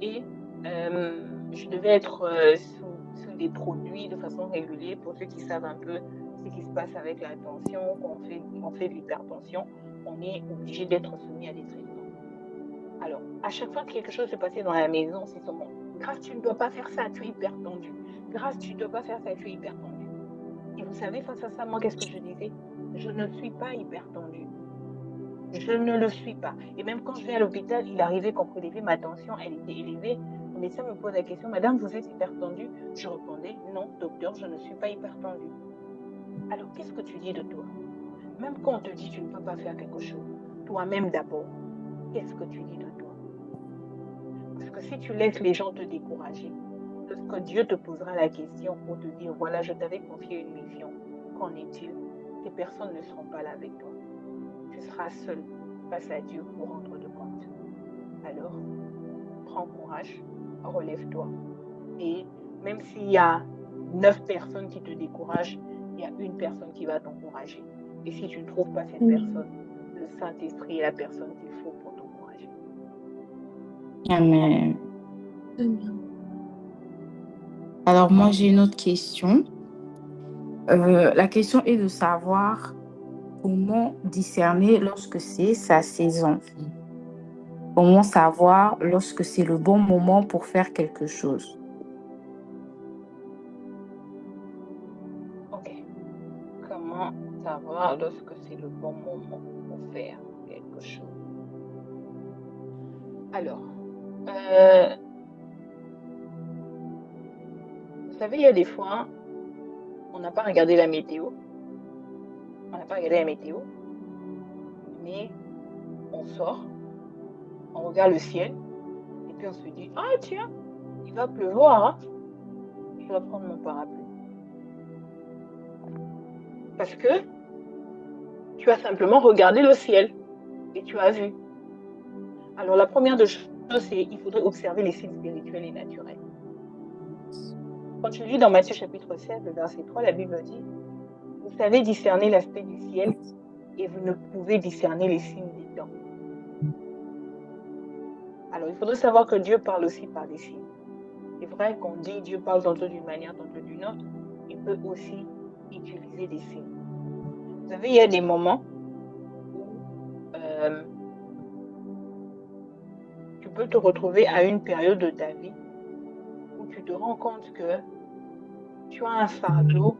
Et je devais être sous des produits de façon régulière. Pour ceux qui savent un peu ce qui se passe avec la tension, quand on fait de l'hypertension, on est obligé d'être soumis à des traitements. Alors, à chaque fois que quelque chose se passait dans la maison, c'est seulement Grâce, tu ne dois pas faire ça, tu es hyper tendu. Grâce, tu ne dois pas faire ça, tu es hyper tendu. Et vous savez, face à ça, moi, qu'est-ce que je disais? Je ne suis pas hyper tendue. Je ne le suis pas. Et même quand je vais à l'hôpital, il arrivait qu'on prélevait ma tension, elle était élevée. Le médecin me pose la question, Madame, vous êtes hyper tendue? Je répondais, non, docteur, je ne suis pas hyper tendue. Alors, qu'est-ce que tu dis de toi? Même quand on te dit tu ne peux pas faire quelque chose, toi-même d'abord, qu'est-ce que tu dis de toi? Parce que si tu laisses les gens te décourager, lorsque Dieu te posera la question pour te dire, voilà, je t'avais confié une mission, qu'en est-il? Ces personnes ne seront pas là avec toi. Tu seras seul face à Dieu pour rendre de compte. Alors, prends courage, relève-toi. Et même s'il y a 9 personnes qui te découragent, il y a une personne qui va t'encourager. Et si tu ne trouves pas cette personne, le Saint-Esprit est la personne qu'il faut pour t'encourager. Amen. Alors moi, j'ai une autre question. La question est de savoir comment discerner lorsque c'est sa saison. Comment savoir lorsque c'est le bon moment pour faire quelque chose. Ok. Comment savoir lorsque c'est le bon moment pour faire quelque chose? Alors, vous savez, il y a des fois, on n'a pas regardé la météo. Mais on sort, on regarde le ciel, et puis on se dit, ah tiens, il va pleuvoir, hein? Je dois prendre mon parapluie. Parce que tu as simplement regardé le ciel et tu as vu. Alors la première des choses, c'est qu'il faudrait observer les signes spirituels et naturels. Quand tu lis dans Matthieu chapitre 16, le verset 3, la Bible dit, vous savez discerner l'aspect du ciel et vous ne pouvez discerner les signes des temps. Alors il faudrait savoir que Dieu parle aussi par des signes. C'est vrai qu'on dit Dieu parle tantôt d'une manière, tantôt d'une autre. Il peut aussi utiliser des signes. Vous savez, il y a des moments où tu peux te retrouver à une période de ta vie où tu te rends compte que tu as un fardeau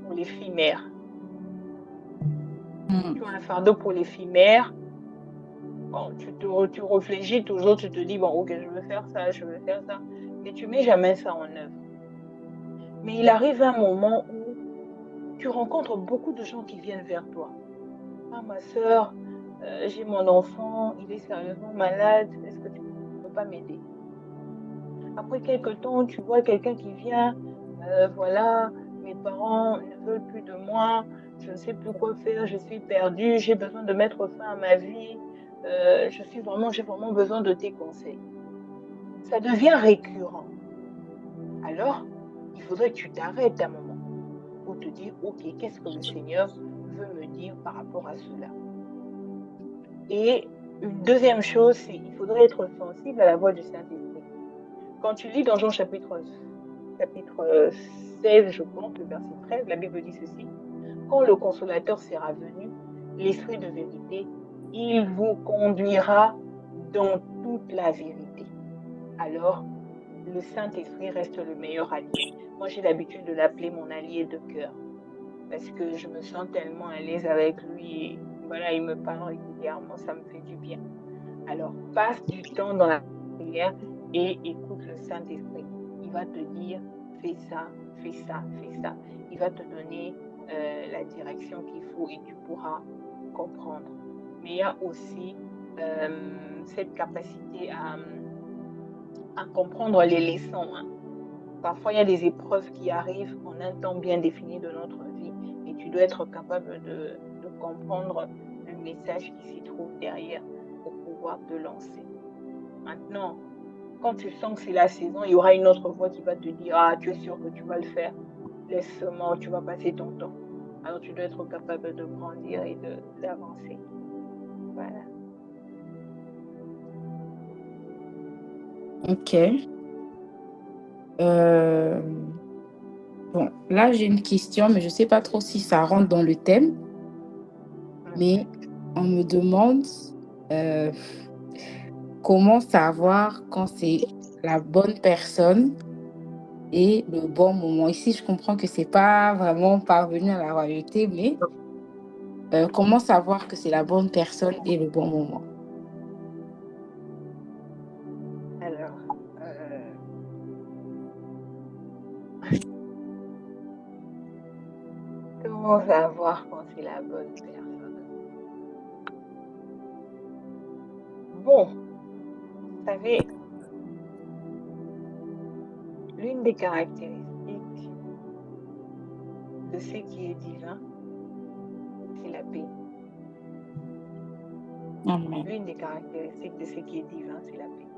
pour l'éphémère. Tu as un fardeau pour l'éphémère. Bon, tu réfléchis toujours, tu te dis, bon, ok, je veux faire ça, mais tu ne mets jamais ça en œuvre. Mais il arrive un moment où tu rencontres beaucoup de gens qui viennent vers toi. Ah, ma soeur, j'ai mon enfant, il est sérieusement malade, est-ce que tu ne peux pas m'aider? Après quelques temps, tu vois quelqu'un qui vient, voilà, mes parents ne veulent plus de moi, je ne sais plus quoi faire, je suis perdue, j'ai besoin de mettre fin à ma vie, j'ai vraiment besoin de tes conseils. Ça devient récurrent. Alors, il faudrait que tu t'arrêtes un moment pour te dire, ok, qu'est-ce que le Seigneur veut me dire par rapport à cela? Et une deuxième chose, c'est qu'il faudrait être sensible à la voix du Saint-Esprit. Quand tu lis dans Jean chapitre 16, je pense, le verset 13, la Bible dit ceci. Quand le consolateur sera venu, l'Esprit de vérité, il vous conduira dans toute la vérité. Alors, le Saint-Esprit reste le meilleur allié. Moi, j'ai l'habitude de l'appeler mon allié de cœur parce que je me sens tellement à l'aise avec lui. Voilà, il me parle régulièrement, ça me fait du bien. Alors, passe du temps dans la prière et écoute le Saint-Esprit. Il va te dire, fais ça, fais ça, fais ça. Il va te donner la direction qu'il faut et tu pourras comprendre. Mais il y a aussi cette capacité à comprendre les leçons. Hein. Parfois, il y a des épreuves qui arrivent en un temps bien défini de notre vie et tu dois être capable de comprendre le message qui s'y trouve derrière pour pouvoir te lancer. Maintenant, quand tu sens que c'est la saison, il y aura une autre voix qui va te dire « Ah, tu es sûr que tu vas le faire. Laisse seulement, tu vas passer ton temps. » Alors, tu dois être capable de grandir et d'avancer. Voilà. Ok. Bon, là, j'ai une question, mais je ne sais pas trop si ça rentre dans le thème. Mais on me demande comment savoir quand c'est la bonne personne et le bon moment. Ici, je comprends que c'est pas vraiment parvenu à la royauté, mais comment savoir que c'est la bonne personne et le bon moment? Alors, comment savoir quand c'est la bonne personne? Bon, vous savez, l'une des caractéristiques de ce qui est divin, c'est la paix. Amen. L'une des caractéristiques de ce qui est divin, c'est la paix.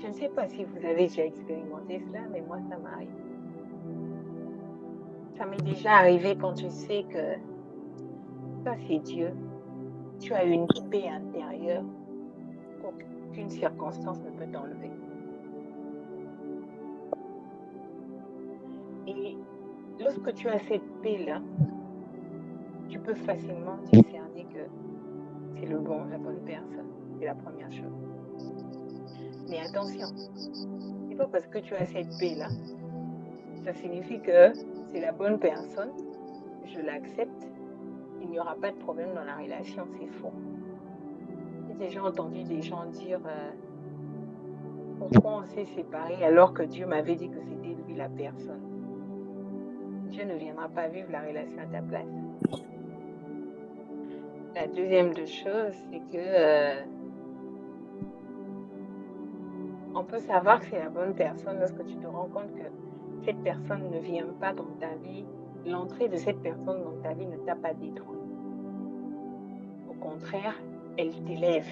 Je ne sais pas si vous avez déjà expérimenté cela, mais moi, ça m'arrive. Ça m'est déjà arrivé quand tu sais que ça, c'est Dieu. Tu as une paix intérieure qu'aucune circonstance ne peut t'enlever. Et lorsque tu as cette paix-là, tu peux facilement discerner que c'est la bonne personne. C'est la première chose. Mais attention, c'est pas parce que tu as cette paix-là, ça signifie que c'est la bonne personne, je l'accepte, il n'y aura pas de problème dans la relation, c'est faux. J'ai déjà entendu des gens dire pourquoi on s'est séparés alors que Dieu m'avait dit que c'était lui la personne. Dieu ne viendra pas vivre la relation à ta place. La deuxième des choses, c'est que on peut savoir que c'est la bonne personne lorsque tu te rends compte que cette personne ne vient pas dans ta vie, l'entrée de cette personne dans ta vie ne t'a pas détruit. Au contraire, elle t'élève,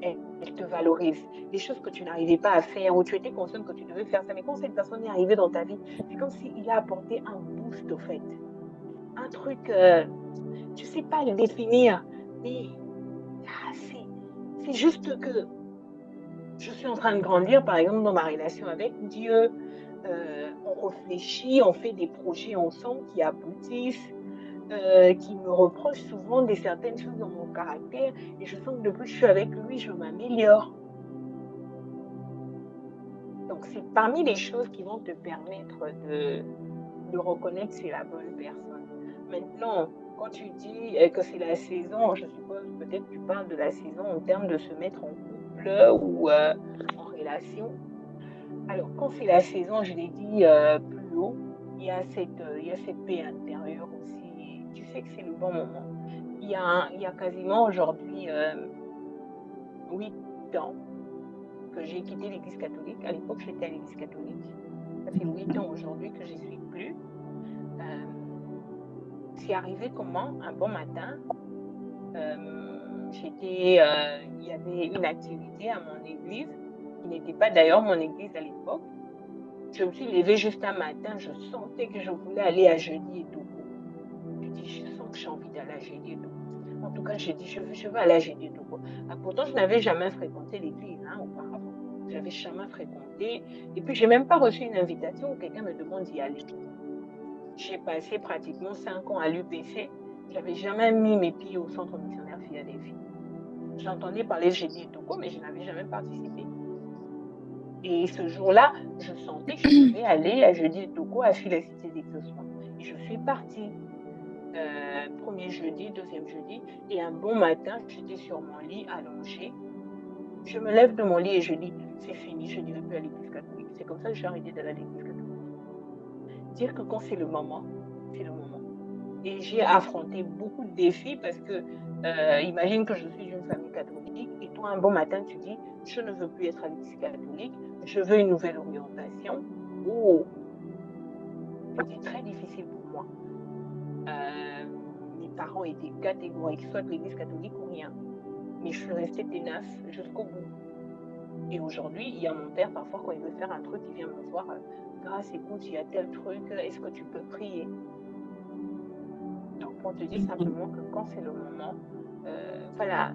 elle te valorise. Les choses que tu n'arrivais pas à faire ou tu étais consciente que tu devais faire ça, mais quand cette personne est arrivée dans ta vie, c'est comme s'il a apporté un boost au fait. Un truc, tu ne sais pas le définir, mais c'est juste que je suis en train de grandir, par exemple, dans ma relation avec Dieu. On réfléchit, on fait des projets ensemble qui aboutissent, qui me reprochent souvent des certaines choses dans mon caractère. Et je sens que depuis que je suis avec lui, je m'améliore. Donc, c'est parmi les choses qui vont te permettre de reconnaître que c'est la bonne personne. Maintenant, quand tu dis que c'est la saison, je suppose peut-être que tu parles de la saison en termes de se mettre en couple ou en relation. Alors, quand c'est la saison, je l'ai dit plus haut, il y a cette paix intérieure aussi. Tu sais que c'est le bon moment. Il y a quasiment aujourd'hui 8 ans que j'ai quitté l'Église catholique. À l'époque, j'étais à l'Église catholique. Ça fait 8 ans aujourd'hui que je n'y suis plus. C'est arrivé comment? Un bon matin, il y avait une activité à mon église, qui n'était pas d'ailleurs mon église à l'époque. Je me suis levée juste un matin, je sentais que je voulais aller à Jeudi et Togo. Je dis, je sens que j'ai envie d'aller à Jeudi et Togo. En tout cas, j'ai dit, je veux aller à Jeudi et Togo. Pourtant, je n'avais jamais fréquenté l'église auparavant. Je n'avais jamais fréquenté. Et puis, je n'ai même pas reçu une invitation où quelqu'un me demande d'y aller. J'ai passé pratiquement 5 ans à l'UPC. Je n'avais jamais mis mes pieds au centre missionnaire Philadelphie. J'entendais parler de Jeudi et Togo, mais je n'avais jamais participé. Et ce jour-là, je sentais que je devais aller à Jeudi et Togo à Philadelphie d'Exaucement. Et je suis partie. Premier jeudi, deuxième jeudi. Et un bon matin, j'étais sur mon lit allongée. Je me lève de mon lit et je dis, c'est fini, je n'irai plus à l'église catholique. C'est comme ça que j'ai arrêté d'aller à l'église catholique. dire que quand c'est le moment, c'est le moment. Et j'ai affronté beaucoup de défis parce que, imagine que je suis d'une famille catholique et toi, un bon matin, tu dis, je ne veux plus être à l'église catholique, je veux une nouvelle orientation. Oh, c'était très difficile pour moi. Mes parents étaient catégoriques, soit l'église catholique ou rien. Mais je suis restée tenace jusqu'au bout. Et aujourd'hui, il y a mon père, parfois, quand il veut faire un truc, il vient me voir, grâce, écoute, il y a tel truc, est-ce que tu peux prier? Donc, on te dit simplement que quand c'est le moment, voilà,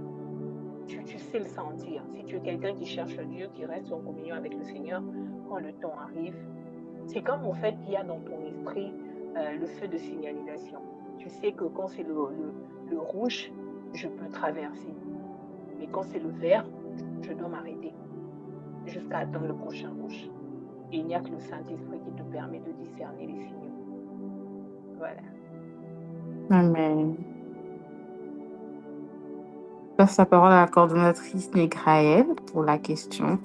tu sais le sentir. Si tu es quelqu'un qui cherche Dieu, qui reste en communion avec le Seigneur, quand le temps arrive, c'est comme au fait qu'il y a dans ton esprit le feu de signalisation. Tu sais que quand c'est le rouge, je peux traverser. Mais quand c'est le vert, je dois m'arrêter jusqu'à atteindre le prochain rouge. Et il n'y a que le Saint-Esprit qui te permet de discerner les signaux. Voilà. Amen. Je passe la parole à la coordonnatrice Négraël pour la question.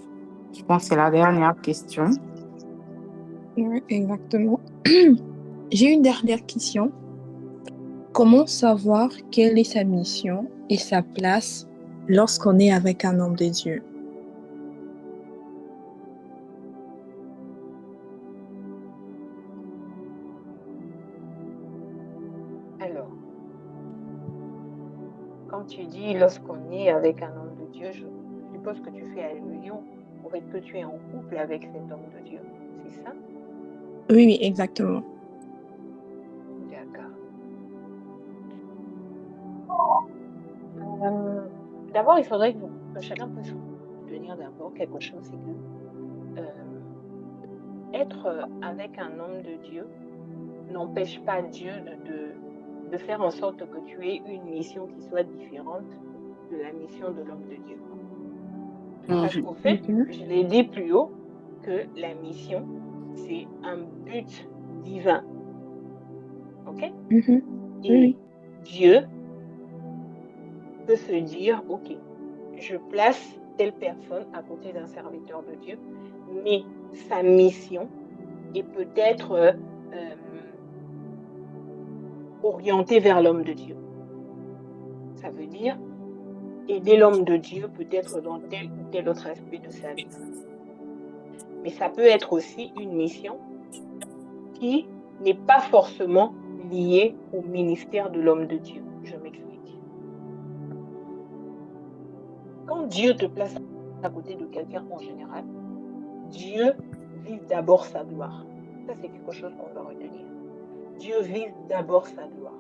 Je pense que c'est la dernière question. Oui, exactement. J'ai une dernière question. Comment savoir quelle est sa mission et sa place lorsqu'on est avec un homme de Dieu? Alors, quand tu dis lorsqu'on est avec un homme de Dieu, je suppose que tu fais allusion au fait que tu es en couple avec cet homme de Dieu. C'est ça? Oui, oui, exactement. D'accord. D'abord, il faudrait que chacun puisse retenir d'abord quelque chose, c'est que être avec un homme de Dieu n'empêche pas Dieu de faire en sorte que tu aies une mission qui soit différente de la mission de l'homme de Dieu. Parce qu'au fait, je l'ai dit plus haut, que la mission, c'est un but divin. OK? Et Dieu peut se dire, OK, je place telle personne à côté d'un serviteur de Dieu, mais sa mission est peut-être orientée vers l'homme de Dieu. Ça veut dire aider l'homme de Dieu peut-être dans tel ou tel autre aspect de sa vie. Mais ça peut être aussi une mission qui n'est pas forcément liée au ministère de l'homme de Dieu. Je m'explique. Quand Dieu te place à côté de quelqu'un en général, Dieu vise d'abord sa gloire. Ça, c'est quelque chose qu'on doit retenir. Dieu vise d'abord sa gloire.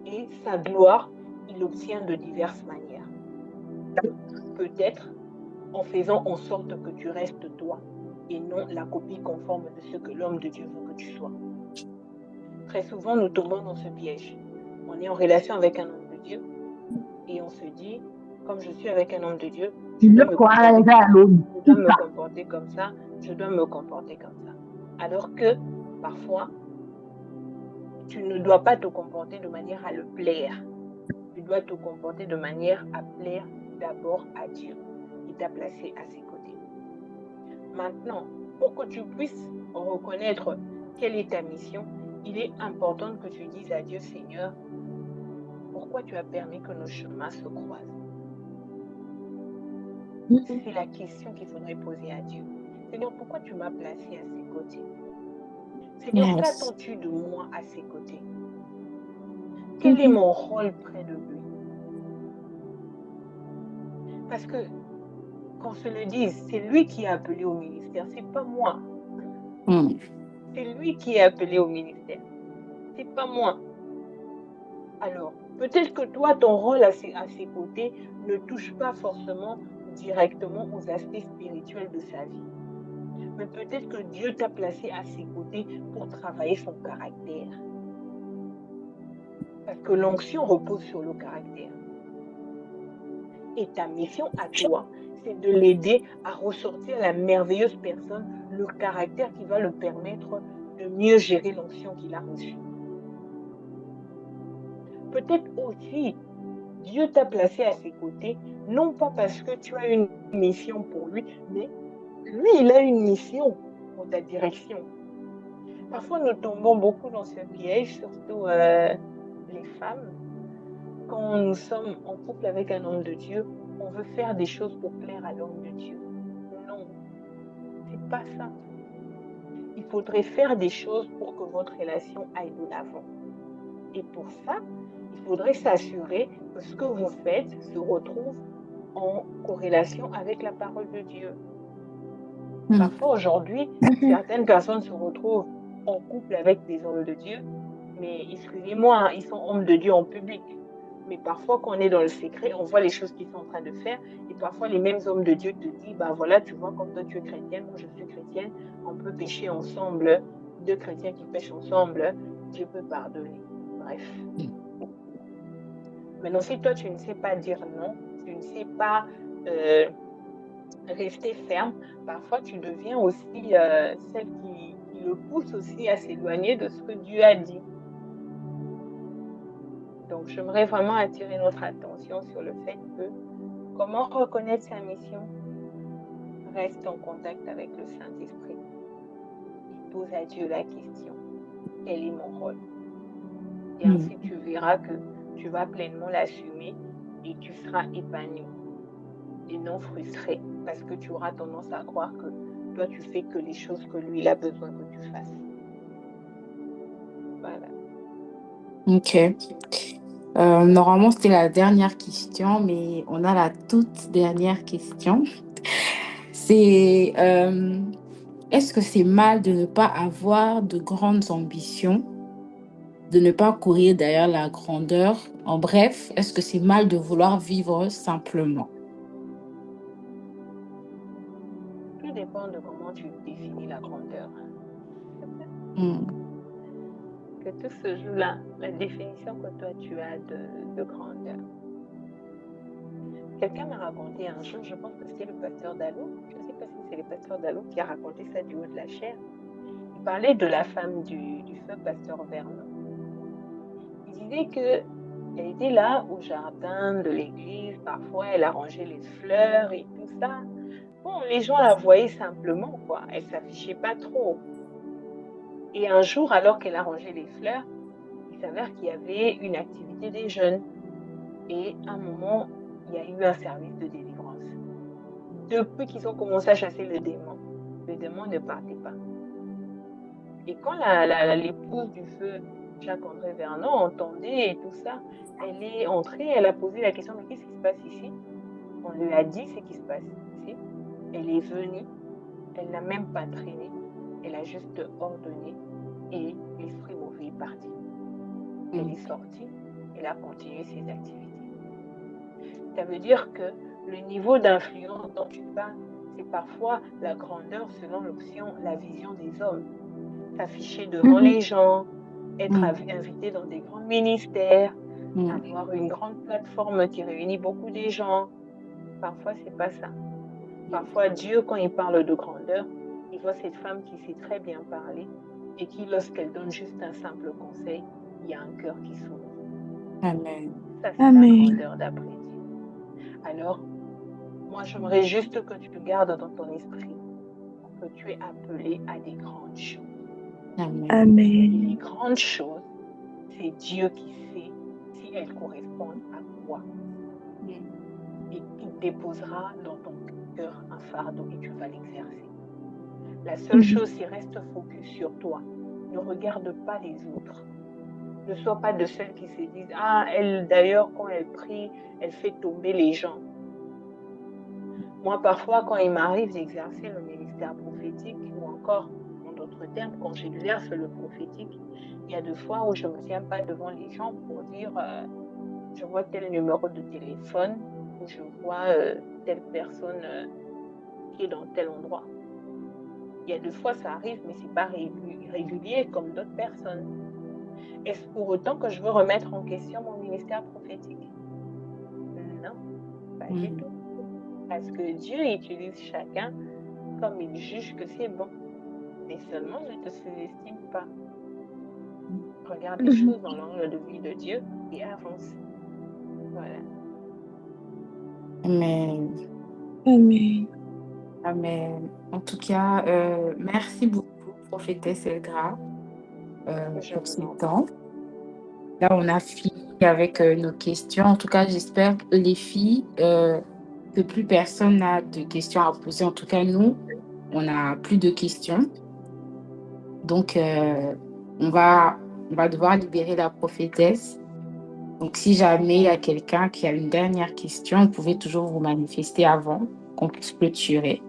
Et sa gloire, il l'obtient de diverses manières. Peut-être en faisant en sorte que tu restes toi et non la copie conforme de ce que l'homme de Dieu veut que tu sois. Très souvent, nous tombons dans ce piège. On est en relation avec un homme de Dieu et on se dit, comme je suis avec un homme de Dieu, je dois me comporter comme ça, je dois me comporter comme ça. Alors que, parfois, tu ne dois pas te comporter de manière à le plaire. Tu dois te comporter de manière à plaire d'abord à Dieu qui t'a placé à ses côtés. Maintenant, pour que tu puisses reconnaître quelle est ta mission, il est important que tu dises à Dieu, Seigneur, pourquoi tu as permis que nos chemins se croisent? C'est la question qu'il faudrait poser à Dieu. Seigneur, pourquoi tu m'as placé à ses côtés? Seigneur, qu'attends-tu de moi à ses côtés? Quel est mon rôle près de lui? Parce que, qu'on se le dise, c'est lui qui est appelé au ministère, c'est pas moi. C'est lui qui est appelé au ministère, c'est pas moi. Alors, peut-être que toi, ton rôle à ses côtés ne touche pas forcément directement aux aspects spirituels de sa vie. Mais peut-être que Dieu t'a placé à ses côtés pour travailler son caractère. Parce que l'onction repose sur le caractère. Et ta mission à toi, c'est de l'aider à ressortir la merveilleuse personne, le caractère qui va le permettre de mieux gérer l'onction qu'il a reçue. Peut-être aussi, Dieu t'a placé à ses côtés, non pas parce que tu as une mission pour lui, mais lui, il a une mission pour ta direction. Parfois, nous tombons beaucoup dans ce piège, surtout les femmes. Quand nous sommes en couple avec un homme de Dieu, on veut faire des choses pour plaire à l'homme de Dieu. Non, c'est pas ça. Il faudrait faire des choses pour que votre relation aille de l'avant. Et pour ça, il faudrait s'assurer que ce que vous faites se retrouve en corrélation avec la parole de Dieu. Parfois, aujourd'hui, certaines personnes se retrouvent en couple avec des hommes de Dieu, mais excusez-moi, hein, ils sont hommes de Dieu en public. Mais parfois, quand on est dans le secret, on voit les choses qu'ils sont en train de faire. Et parfois, les mêmes hommes de Dieu te disent, bah voilà, tu vois, comme toi tu es chrétienne, moi je suis chrétienne, on peut pécher ensemble. Deux chrétiens qui pêchent ensemble, Dieu peut pardonner. Bref. Maintenant, si toi, tu ne sais pas dire non, tu ne sais pas rester ferme, parfois tu deviens aussi celle qui le pousse aussi à s'éloigner de ce que Dieu a dit. Donc, j'aimerais vraiment attirer notre attention sur le fait que comment reconnaître sa mission? Reste en contact avec le Saint-Esprit. Et pose à Dieu la question, quel est mon rôle? Et ainsi, tu verras que tu vas pleinement l'assumer et tu seras épanoui et non frustré parce que tu auras tendance à croire que toi, tu fais que les choses que lui, il a besoin que tu fasses. Voilà. Ok. Normalement, c'était la dernière question, mais on a la toute dernière question. C'est est-ce que c'est mal de ne pas avoir de grandes ambitions, de ne pas courir derrière la grandeur? En bref, est-ce que c'est mal de vouloir vivre simplement? Tout dépend de comment tu définis la grandeur. Que tout se joue là, la définition que toi tu as de grandeur. Quelqu'un m'a raconté un jour, je pense que c'était le pasteur Dalou, je ne sais pas si c'est le pasteur Dalou qui a raconté ça du haut de la chair. Il parlait de la femme du feu pasteur Vernon. Il disait qu'elle était là au jardin de l'église, parfois elle arrangeait les fleurs et tout ça. Bon, les gens la voyaient simplement, quoi. Elle s'affichait pas trop. Et un jour, alors qu'elle arrangeait les fleurs, il s'avère qu'il y avait une activité des jeunes. Et à un moment, il y a eu un service de délivrance. Depuis qu'ils ont commencé à chasser le démon ne partait pas. Et quand l'épouse du feu, Jacques-André Vernon, entendait et tout ça, elle est entrée, elle a posé la question, mais qu'est-ce qui se passe ici? On lui a dit ce qui se passe ici. Elle est venue, elle n'a même pas traîné, elle a juste ordonné et l'esprit mauvais est parti. Elle est sortie, elle a continué ses activités. Ça veut dire que le niveau d'influence dont tu parles, c'est parfois la grandeur selon l'option, la vision des hommes. S'afficher devant les gens, être invité dans des grands ministères, avoir une grande plateforme qui réunit beaucoup de gens. Parfois, c'est pas ça. Parfois, Dieu, quand il parle de grandeur, il voit cette femme qui sait très bien parler et qui, lorsqu'elle donne juste un simple conseil, il y a un cœur qui s'ouvre. Amen. Ça, c'est la grandeur d'après Dieu. Alors, moi, j'aimerais juste que tu gardes dans ton esprit que tu es appelé à des grandes choses. Amen. Et les grandes choses, c'est Dieu qui sait si elles correspondent à quoi. Et il déposera dans ton cœur un fardeau et tu vas l'exercer. La seule chose, c'est reste focus sur toi. Ne regarde pas les autres. Ne sois pas de celles qui se disent « Ah, elle, d'ailleurs, quand elle prie, elle fait tomber les gens. » Moi, parfois, quand il m'arrive d'exercer le ministère prophétique, ou encore, en d'autres termes, quand j'exerce le prophétique, il y a des fois où je ne me tiens pas devant les gens pour dire je vois tel numéro de téléphone, ou je vois telle personne qui est dans tel endroit. Il y a des fois, ça arrive, mais ce n'est pas régulier comme d'autres personnes. Est-ce pour autant que je veux remettre en question mon ministère prophétique? Non, pas du tout. Parce que Dieu utilise chacun comme il juge que c'est bon. Mais seulement ne te sous-estime pas. Regarde les choses dans l'angle de vue de Dieu et avance. Voilà. Amen. Amen. Amen. En tout cas, merci beaucoup, prophétesse Elgra. Je pour vous ces en temps. Là, on a fini avec nos questions. En tout cas, j'espère, les filles, que plus personne n'a de questions à poser. En tout cas, nous, on n'a plus de questions. Donc, on va devoir libérer la prophétesse. Donc, si jamais il y a quelqu'un qui a une dernière question, vous pouvez toujours vous manifester avant qu'on puisse clôturer.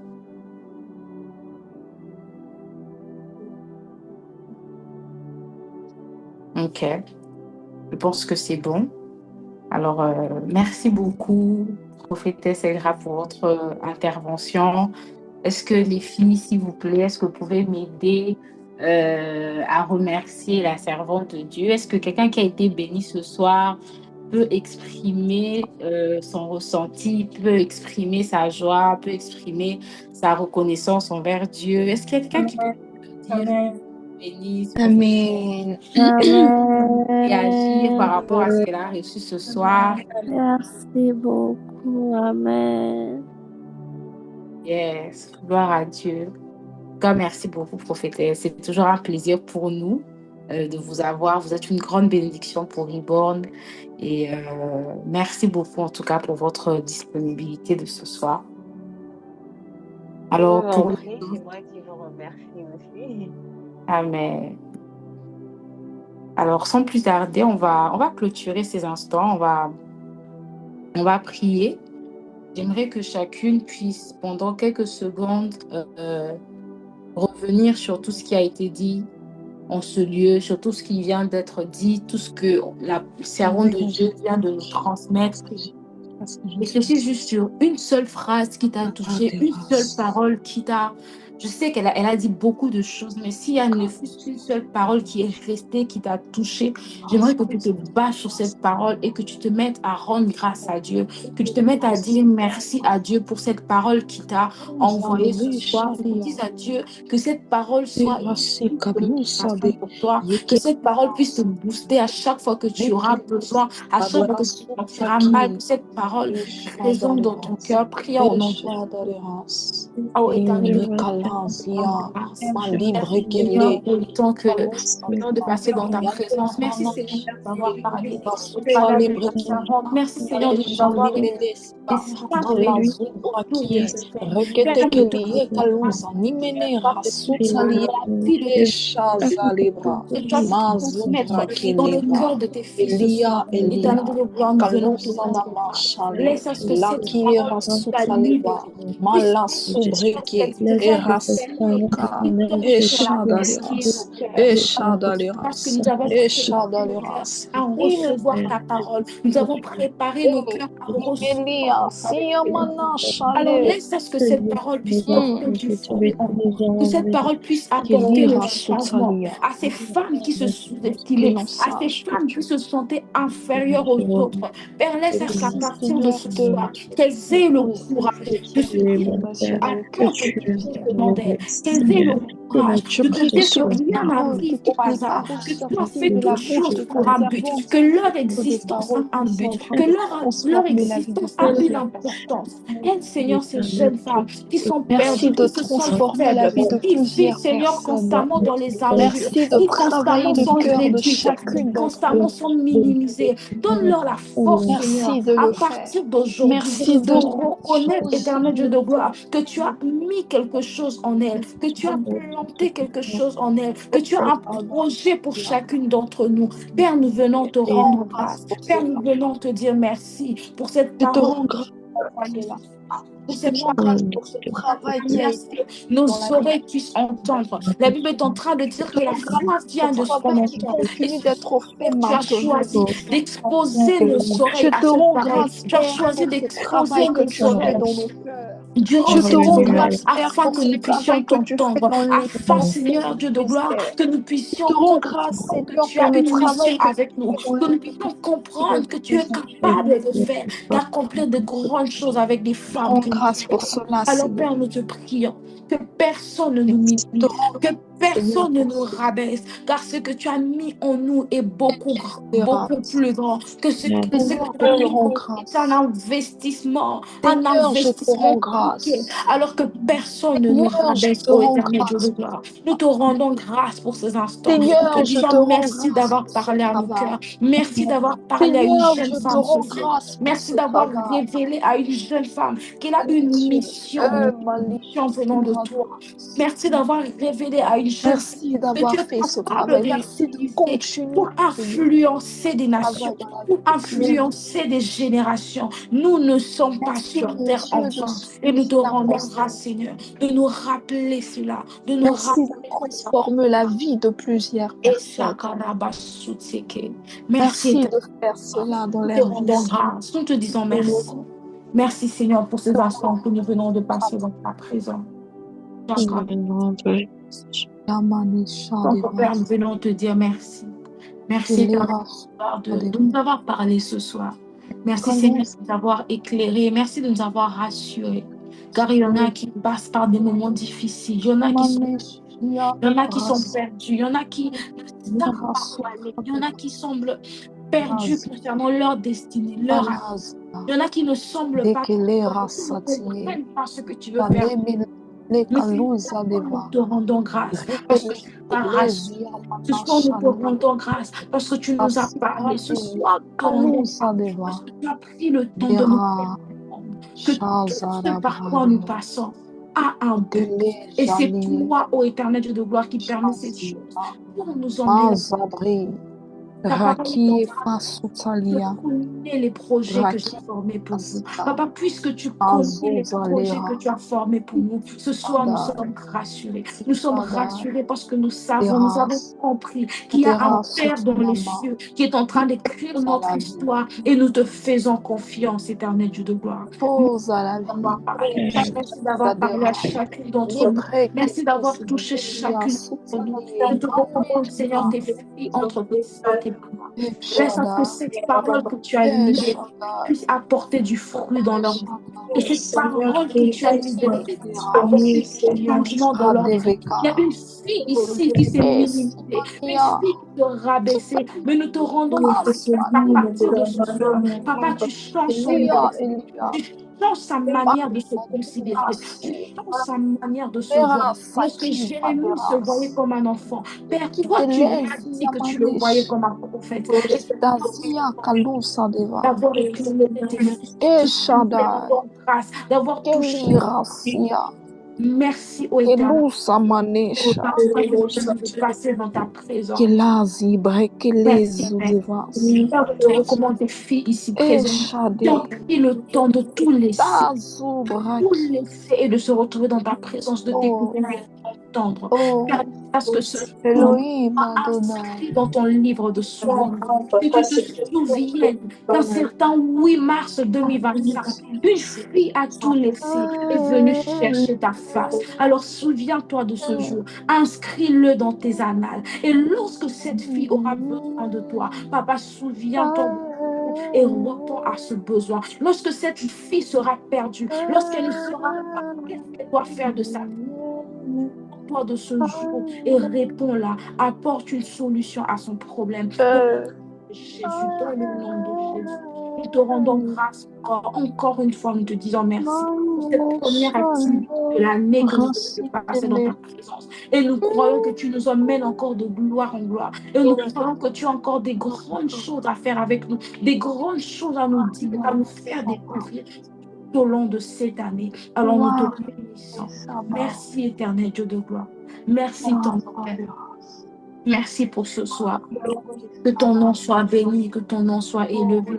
Ok, je pense que c'est bon. Alors, merci beaucoup, prophétesse Elra, pour votre intervention. Est-ce que les filles, s'il vous plaît, est-ce que vous pouvez m'aider à remercier la servante de Dieu? Est-ce que quelqu'un qui a été béni ce soir peut exprimer son ressenti, peut exprimer sa joie, peut exprimer sa reconnaissance envers Dieu? Est-ce qu'il y a quelqu'un qui peut dire bénisse, Amen. et agir par Amen. rapport à ce qu'elle a reçu ce soir? Merci beaucoup. Amen. Yes, gloire à Dieu. En tout cas, merci beaucoup, prophétesse. C'est toujours un plaisir pour nous de vous avoir. Vous êtes une grande bénédiction pour Reborn. Et merci beaucoup, en tout cas, pour votre disponibilité de ce soir. Je Alors, vous en pour prie, c'est moi qui vous remercie aussi. Amen. Alors, sans plus tarder, on va clôturer ces instants. On va prier. J'aimerais que chacune puisse, pendant quelques secondes, revenir sur tout ce qui a été dit en ce lieu, sur tout ce qui vient d'être dit, tout ce que la servante de Dieu vient de nous transmettre. Réfléchis juste sur une seule phrase qui t'a touché, une seule parole qui t'a... Je sais qu'elle a dit beaucoup de choses, mais s'il y a ne fût qu'une seule parole qui est restée, qui t'a touché, j'aimerais que tu te bats sur cette parole et que tu te mettes à rendre grâce à Dieu, que tu te mettes à dire merci à Dieu pour cette parole qui t'a envoyée ce soir. Que tu dises à Dieu que cette parole soit une bénédiction pour toi, que cette parole puisse te booster à chaque fois que tu auras besoin, à chaque fois que tu te sentiras mal, que cette parole résonne dans ton cœur. Prions au nom de Dieu. Oh, éternel, Merci Seigneur pour le temps que nous venons de passer dans ta présence. Merci Seigneur de nous avoir parlé au travers de ta servante. Merci Seigneur de nous avoir des messages bénis autour de ce Père. Père, nous te remercions. Merci de que tu as pu transmettre dans le cœur de tes fils ce soir. Éternel de gloire, nous venons te rendre grâce. Laisse à ce que cette parole puisse la libérer, puisse toucher sur cette graine de terre, qui tombe sur la terre qui est au cœur. Parce que nous avons préparé nos cœurs à recevoir ta parole. Nous avons préparé nos cœurs à recevoir ta parole. Alors laisse à ce que cette parole puisse porter du fruit en nous, que cette parole puisse apporter le changement à ces femmes qui se sous-estimaient, à ces femmes qui se sentaient inférieures aux autres. Père, laisse à ce qu'à partir de ce soir, qu'elles aient le courage de se dire à cœur que tu es devant d'elles, qu'elles aient le courage de te dire que rien n'arrive au hasard, que tu as fait toutes choses pour un but, que leur existence a un but, que leur existence a une importance. Aide, Seigneur, ces jeunes femmes qui sont perdues, qui se sentent faibles, qui vivent, Seigneur, constamment dans les injures, qui constamment sont réduites, qui constamment sont minimisées. Donne-leur la force, Seigneur, à partir d'aujourd'hui, de reconnaître, éternel Dieu de gloire, que tu as mis quelque chose en elles, que tu as planté quelque chose en elles, que tu as un projet pour chacune d'entre nous. Père, nous venons te rendre grâce. Père, nous venons te dire merci pour cette parole. Pour cette grâce, pour ce travail qui a été, nos oreilles puissent entendre. La Bible est en train de dire que la foi vient de ce qu'on entend. Et tu as choisi d'exposer nos oreilles à cette parole. Tu as choisi d'exposer nos oreilles durant cette semaine, afin que nous puissions t'entendre, afin, Seigneur Dieu de gloire, que nous puissions comprendre que tu as une mission avec nous, que nous puissions comprendre que tu es capable de faire, d'accomplir de grandes choses avec des femmes que nous sommes. Alors, Père, nous te prions que personne ne nous minimise, que personne ne nous rabaisse, car ce que tu as mis en nous est beaucoup plus grand que ce que tu as mis en nous est un investissement Seigneur, je te rends compliqué, grâce. alors que personne ne nous Seigneur, je rabaisse, te ô rends éternel Dieu de grâce. gloire. Nous te rendons grâce pour ces instants. Nous te Seigneur, je te disons rends merci grâce d'avoir pour ce parlé à nos travail. cœurs. Merci d'avoir parlé à une Seigneur, jeune je te femme ce rends soir. grâce pour Merci ce d'avoir travail. révélé à une jeune femme qu'elle a une mission venant de toi. Merci d'avoir révélé à une jeune femme Merci que d'avoir tu es fait ce capable travail. de Merci de l'utiliser continuer, pour Seigneur, influencer des nations, travail dans la vie pour de plusieurs. influencer des générations. Nous ne sommes pas Merci, sur mon terre en Dieu, vain. de Et nous te susciter la rendons grâce, constance. Seigneur, de nous rappeler cela, de nous Merci rappeler de transformer la vie de plusieurs personnes. Merci, Merci de faire cela dans nous te leur rendons vie. grâce, nous te disons merci. Merci Seigneur pour ces instants que nous venons de passer dans ta présence. Notre Père, nous venons te dire merci. Merci de nous avoir parlé ce soir. Merci Seigneur de nous avoir éclairés. Merci de nous avoir rassurés. Car il y en a qui passent par des moments difficiles. Il y en a qui sont perdus. Il y en a qui ne savent pas où aller. Il y en a qui semblent perdus concernant leur destinée, leur avenir. Il y en a qui ne semblent pas, qui ne comprennent pas ce que tu veux faire. Mais nous te rendons grâce parce que tu nous as rassurés. Ce soir, nous te rendons grâce parce que tu nous as parlé. Ce soir, nous te rendons grâce parce que tu as pris le temps de nous faire comprendre que tout ce par quoi nous passons a un but. Et c'est toi, ô éternel Dieu de gloire, qui permet ces choses pour nous emmener. Papa, tu connais les projets que tu as formés pour nous. Papa, puisque tu connais les projets que tu as formés pour nous, ce soir, nous sommes rassurés. Nous sommes rassurés parce que nous avons compris qu'il y a un Père dans les cieux qui est en train d'écrire notre histoire et nous te faisons confiance, éternel Dieu de gloire. Merci d'avoir parlé à chacune d'entre nous. Merci d'avoir touché chacune d'entre nous. Nous te recommandons, Seigneur, tes filles entre tes mains, tes bras. Laisse à ce que cette parole que tu as libérée puisse apporter du fruit dans leur vie. Que cette parole que tu as libérée puisse apporter du changement dans leur vie. Il y a une fille ici qui s'est minimisée, une fille qui te rabaissait, mais nous te rendons grâce à partir de ce soir. Papa, tu changes son identité. Tu changes sa manière de se considérer. Tu changes sa manière de se voir. Lorsque Jérémie se voyait comme un enfant, Père, toi, tu lui as dit que tu le voyais comme un prophète. D'avoir éclairé tes fils, grâce, d'avoir touché. Merci au Éternel. De passer dans ta présence. Merci, Père. Je te recommande tes filles ici présentes qui ont pris le temps de tout laisser. Et de se retrouver dans ta présence, de découvrir, d'entendre. Parce que ce jour inscrit dans ton livre de souvenirs. Que tu te souviennes d'un certain 8 mars 2025, une fille a tout laissé, est venue chercher ta face. Alors souviens-toi de ce jour, inscris-le dans tes annales. Et lorsque cette fille aura besoin de toi, papa, souviens-toi et réponds à ce besoin. Lorsque cette fille sera perdue, lorsqu'elle ne saura pas qu'est-ce qu'elle doit faire de sa vie, toi de ce jour et réponds-la, apporte une solution à son problème. Jésus, dans le nom de Jésus. Nous te rendons grâce encore une fois, nous te disons merci pour cette première activité de l'année que nous avons passée dans ta présence. Et nous croyons que tu nous emmènes encore de gloire en gloire. Et nous croyons que tu as encore des grandes choses à faire avec nous, des grandes choses à nous dire, à nous faire découvrir tout au long de cette année. Alors nous te bénissons. Merci éternel Dieu de gloire. Merci ton Père. Merci pour ce soir. Que ton nom soit béni, que ton nom soit élevé.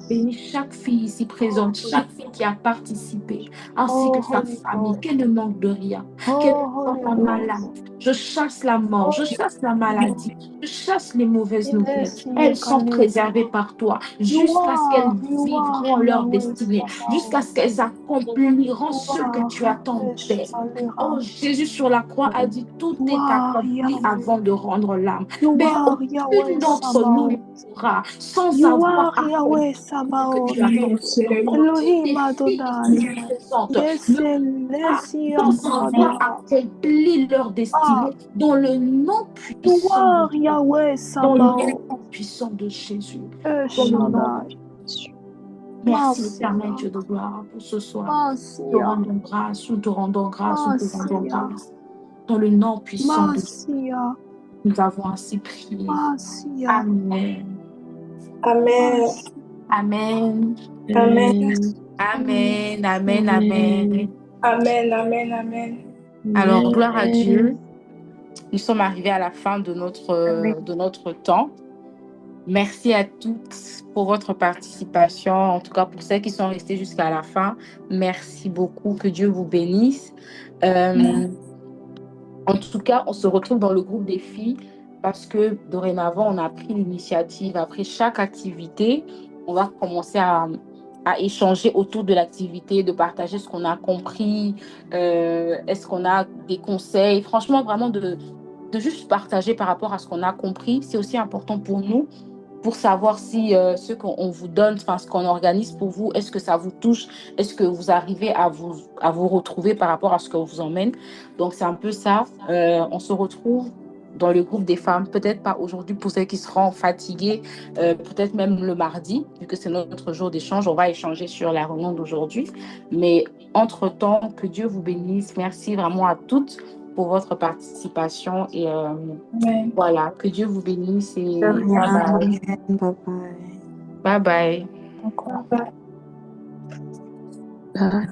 Bénis chaque fille ici présente, chaque fille qui a participé, ainsi que sa famille, qu'elle ne manque de rien, qu'elle ne soit pas malade. Je chasse la mort, je chasse la maladie, je chasse les mauvaises nouvelles. Elles sont préservées par toi, jusqu'à ce qu'elles vivront leur destinée, jusqu'à ce qu'elles accompliront ce que tu attends d'elles. Oh, Jésus sur la croix a dit, tout est accompli avant de rendre l'âme. Père, aucune d'entre nous ne pourra, sans avoir accompli ce que tu attends. Elohim Adonai, Laisse-y Enfin, Father. accomplis leur destinée dans le nom puissant Gloire Yahweh dans le Sabaoth. nom puissant de Jésus. El Dans le nom Shaddai. Merci Merci. éternel Dieu de gloire pour ce soir. Merci. Nous te rendons grâce, nous te rendons grâce, nous te rendons Merci. grâce. Dans le nom puissant de Jésus, Merci. nous avons ainsi prié. Merci. Amen. Amen. Amen. Amen. Amen. Amen. Amen. Amen. Amen. Amen. Alors, gloire à Dieu. Nous sommes arrivés à la fin de notre temps. Merci à toutes pour votre participation, en tout cas pour celles qui sont restées jusqu'à la fin. Merci beaucoup, que Dieu vous bénisse. En tout cas, on se retrouve dans le groupe des filles parce que dorénavant, on a pris l'initiative. Après chaque activité, on va commencer à échanger autour de l'activité, de partager ce qu'on a compris. Est-ce qu'on a des conseils? Franchement, vraiment de juste partager par rapport à ce qu'on a compris. C'est aussi important pour nous, pour savoir si ce qu'on vous donne, enfin ce qu'on organise pour vous, est-ce que ça vous touche? Est-ce que vous arrivez à vous retrouver par rapport à ce qu'on vous emmène? Donc, c'est un peu ça. On se retrouve dans le groupe des femmes, peut-être pas aujourd'hui pour ceux qui seront fatigués, peut-être même le mardi, vu que c'est notre jour d'échange. On va échanger sur la réunion d'aujourd'hui. Mais entre-temps, que Dieu vous bénisse. Merci vraiment à toutes pour votre participation. Et voilà, que Dieu vous bénisse. Et Amen. Bye bye. bye bye. Bye. Bye.